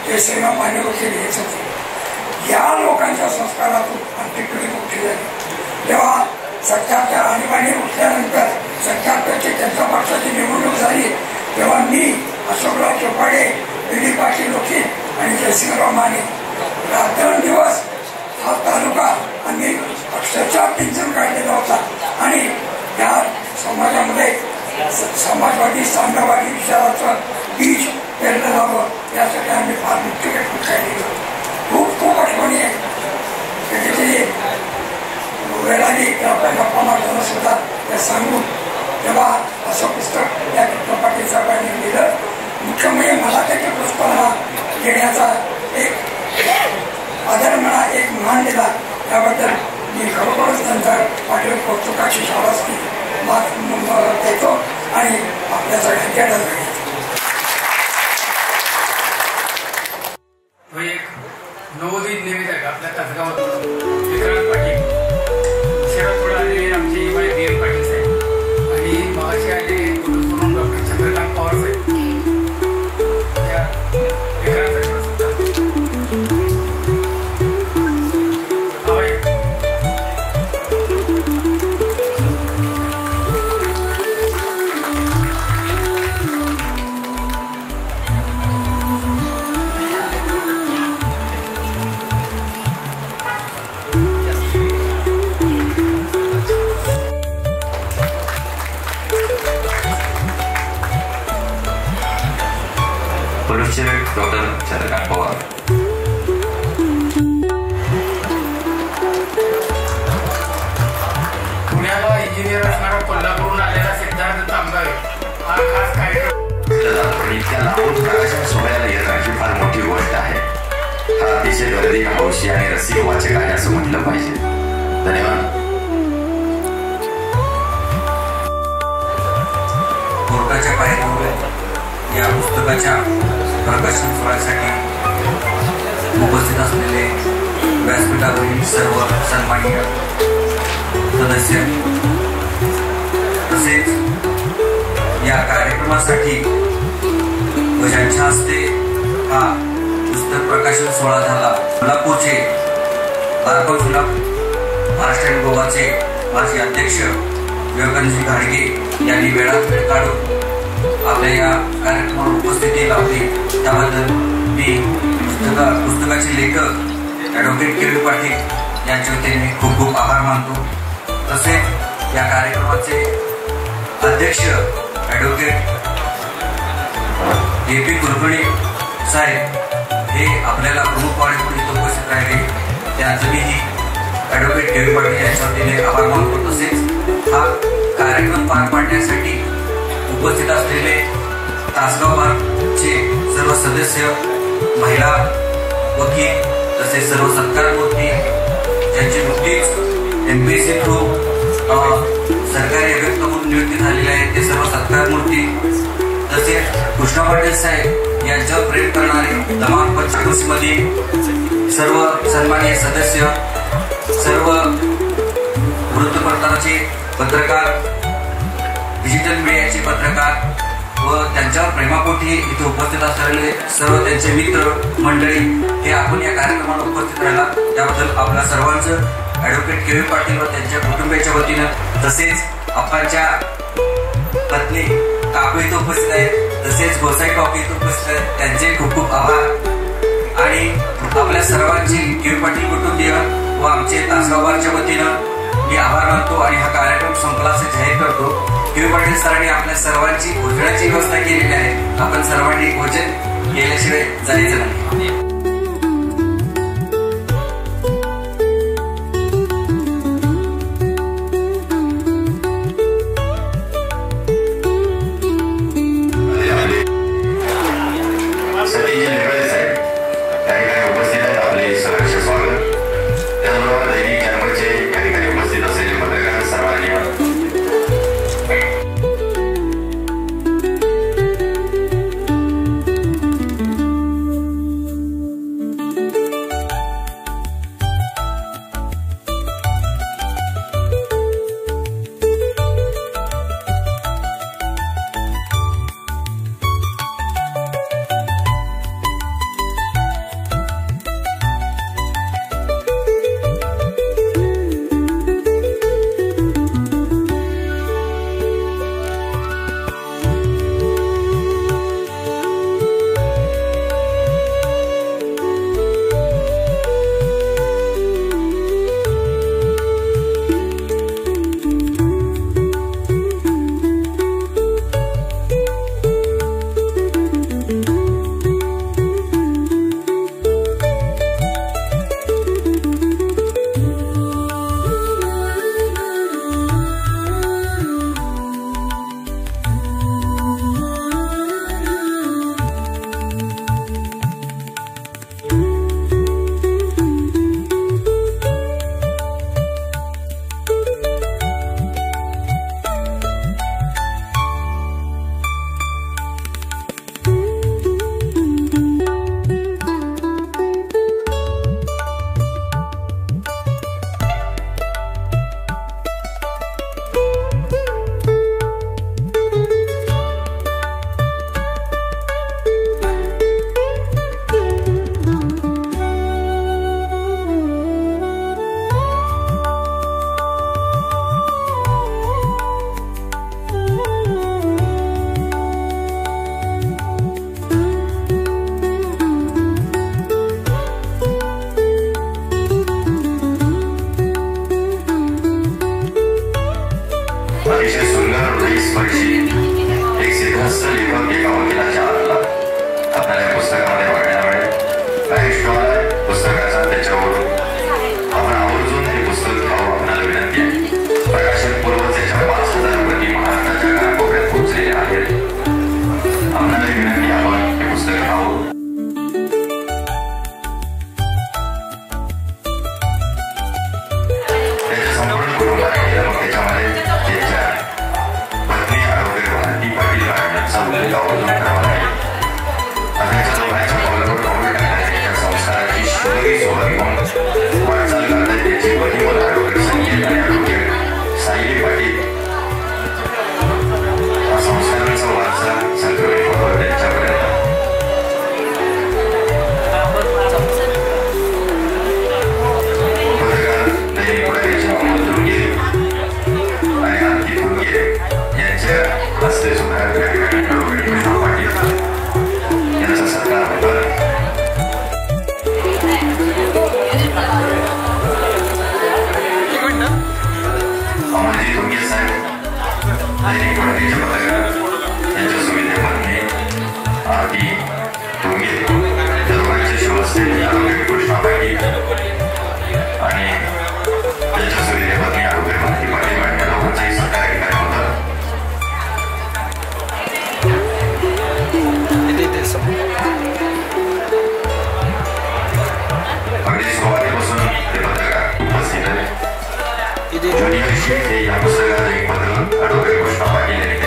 जे सेना मान्य वकील हेच होते. या लोकांच्या संस्कारातून आमची पिढी मोठी झाली. जेव्हा 77 आणीबाणी उठल्यानंतर 77ची जनता पक्षाची निवडणूक झाली तेव्हा मी, अशोकराव चोपाडे, बी.डी. पाटील वकील आणि जयसिंगराव माने रात्रंदिवस हा तालुका आम्ही अक्षरशः पिंजून काढलेला होता. आणि या समाजामध्ये समाजवादी, साम्यवादी विचाराचं बीज पेरलं जावं यासाठी आम्ही फार मुख्य केली. खूप आठवणी आहे. कधीतरी वेळाने आपल्या गप्पा मारताना सुद्धा त्या सांगून तेव्हा असं पुस्तक या डॉक्टर पाटील साहेबांनी लिहिलं. मुख्य म्हणजे मला त्याच्या पुस्तकाला घेण्याचा एक आदर म्हणा, एक मान दिला. त्याबद्दल मी खरोखरच त्यांचा पाटील कौतुकाची शाबासकी देतो आणि आपल्या सगळ्यांच्या डोक्यात एक नवोदित निवेदक आपल्या तासगावात विक्रांत पाटील, शरद पुढे आलेले आमचे बी.एम. पाटील साहेब आणि मगाशी आले सोडून डॉक्टर चंद्रकांत पवार साहेब. त्या विक्रांत परिचारक डॉक्टर चंद्रकांत पवार. पुण्याला इंजिनियर असणारा कोल्हापूरून आलेला सिद्धार्थ तांबगावे हा खास कार्यक्रम. इतक्या लांबून प्रकाशन सोहळ्याला येणं ही फार मोठी गोष्ट आहे. हा अतिशय गर्दी, हौशी आणि रसिक वाचक आहे असं म्हटलं पाहिजे. धन्यवाद. कोर्टाच्या पायऱ्यांवर या पुस्तकाच्या प्रकाशन सोहळ्यासाठी उपस्थित असलेले व्यासपीठावरील सर्व सन्माननीय सदस्य तसेच या कार्यक्रमासाठी व ज्यांच्या हस्ते हा पुस्तक प्रकाशन सोहळा झाला, सोलापूरचे बारको जुलाब महाराष्ट्र गोवाचे माजी अध्यक्ष विवेकानंदजी घाडगे यांनी वेळात वेळ काढून आपल्या या कार्यक्रमाला उपस्थिती लावली, त्याबद्दल मी पुस्तकाचे लेखक ॲडव्होकेट के.व्ही. पाटील यांच्या वतीने खूप खूप आभार मानतो। तसेच या कार्यक्रमाचे अध्यक्ष ॲडव्होकेट ए.पी. कुलकर्णी साहेब हे आपल्याला प्रमुख पाहुणे म्हणून उपस्थित राहिले, त्यांचं मीही ॲडव्होकेट के.व्ही. पाटील यांच्या वतीने आभार मानतो। तसेच हा कार्यक्रम पार पाडण्यासाठी उपस्थित असलेले तासगाव बारचे सर्व सदस्य, महिला, वकील तसेच सर्व सत्कारमूर्ती ज्यांची नुकतीच MPSC थ्रू सरकारी अभियुक्त म्हणून नियुक्ती झालेली आहे ते सर्व सत्कारमूर्ती, तसेच कृष्णा पाटील साहेब यांच्यावर प्रेम करणारे तमाम पंचकृषीमधील सर्व सन्माननीय सदस्य, सर्व वृत्तपत्राचे पत्रकार, डिजिटल मीडियाचे पत्रकार व त्यांच्यावर प्रेमापोटी इथे उपस्थित असलेले सर्व त्यांचे मित्र मंडळी हे आपण या कार्यक्रमाला उपस्थित राहिला, त्याबद्दल आपल्या सर्वांचं ॲडव्होकेट के.व्ही. पाटील व त्यांच्या कुटुंबियाच्या वतीनं, तसेच आपणच्या पत्नी काकू इथे उपस्थित आहेत, तसेच गोसाई काकू इथे उपस्थित आहेत, त्यांचे खूप खूप आभार। आणि आपल्या सर्वांची के.व्ही. पाटील कुटुंबीय व आमचे तासगाव बारच्या वतीनं मी आभार मानतो आणि हा कार्यक्रम संपला असे जाहीर करतो। के.व्ही. पाटील सरांनी आपल्या सर्वांची भोजनाची व्यवस्था केलेली आहे, आपण सर्वांनी भोजन केल्याशिवाय जायचं नाही। संस्कारांचा अगदी सुरुवातीपासून ते पत्रकार उपस्थित आहे. ज्युनियर शीट हे या पुस्तकात एक पत्र ॲडव्होकेट कृष्णा पाटील यांनी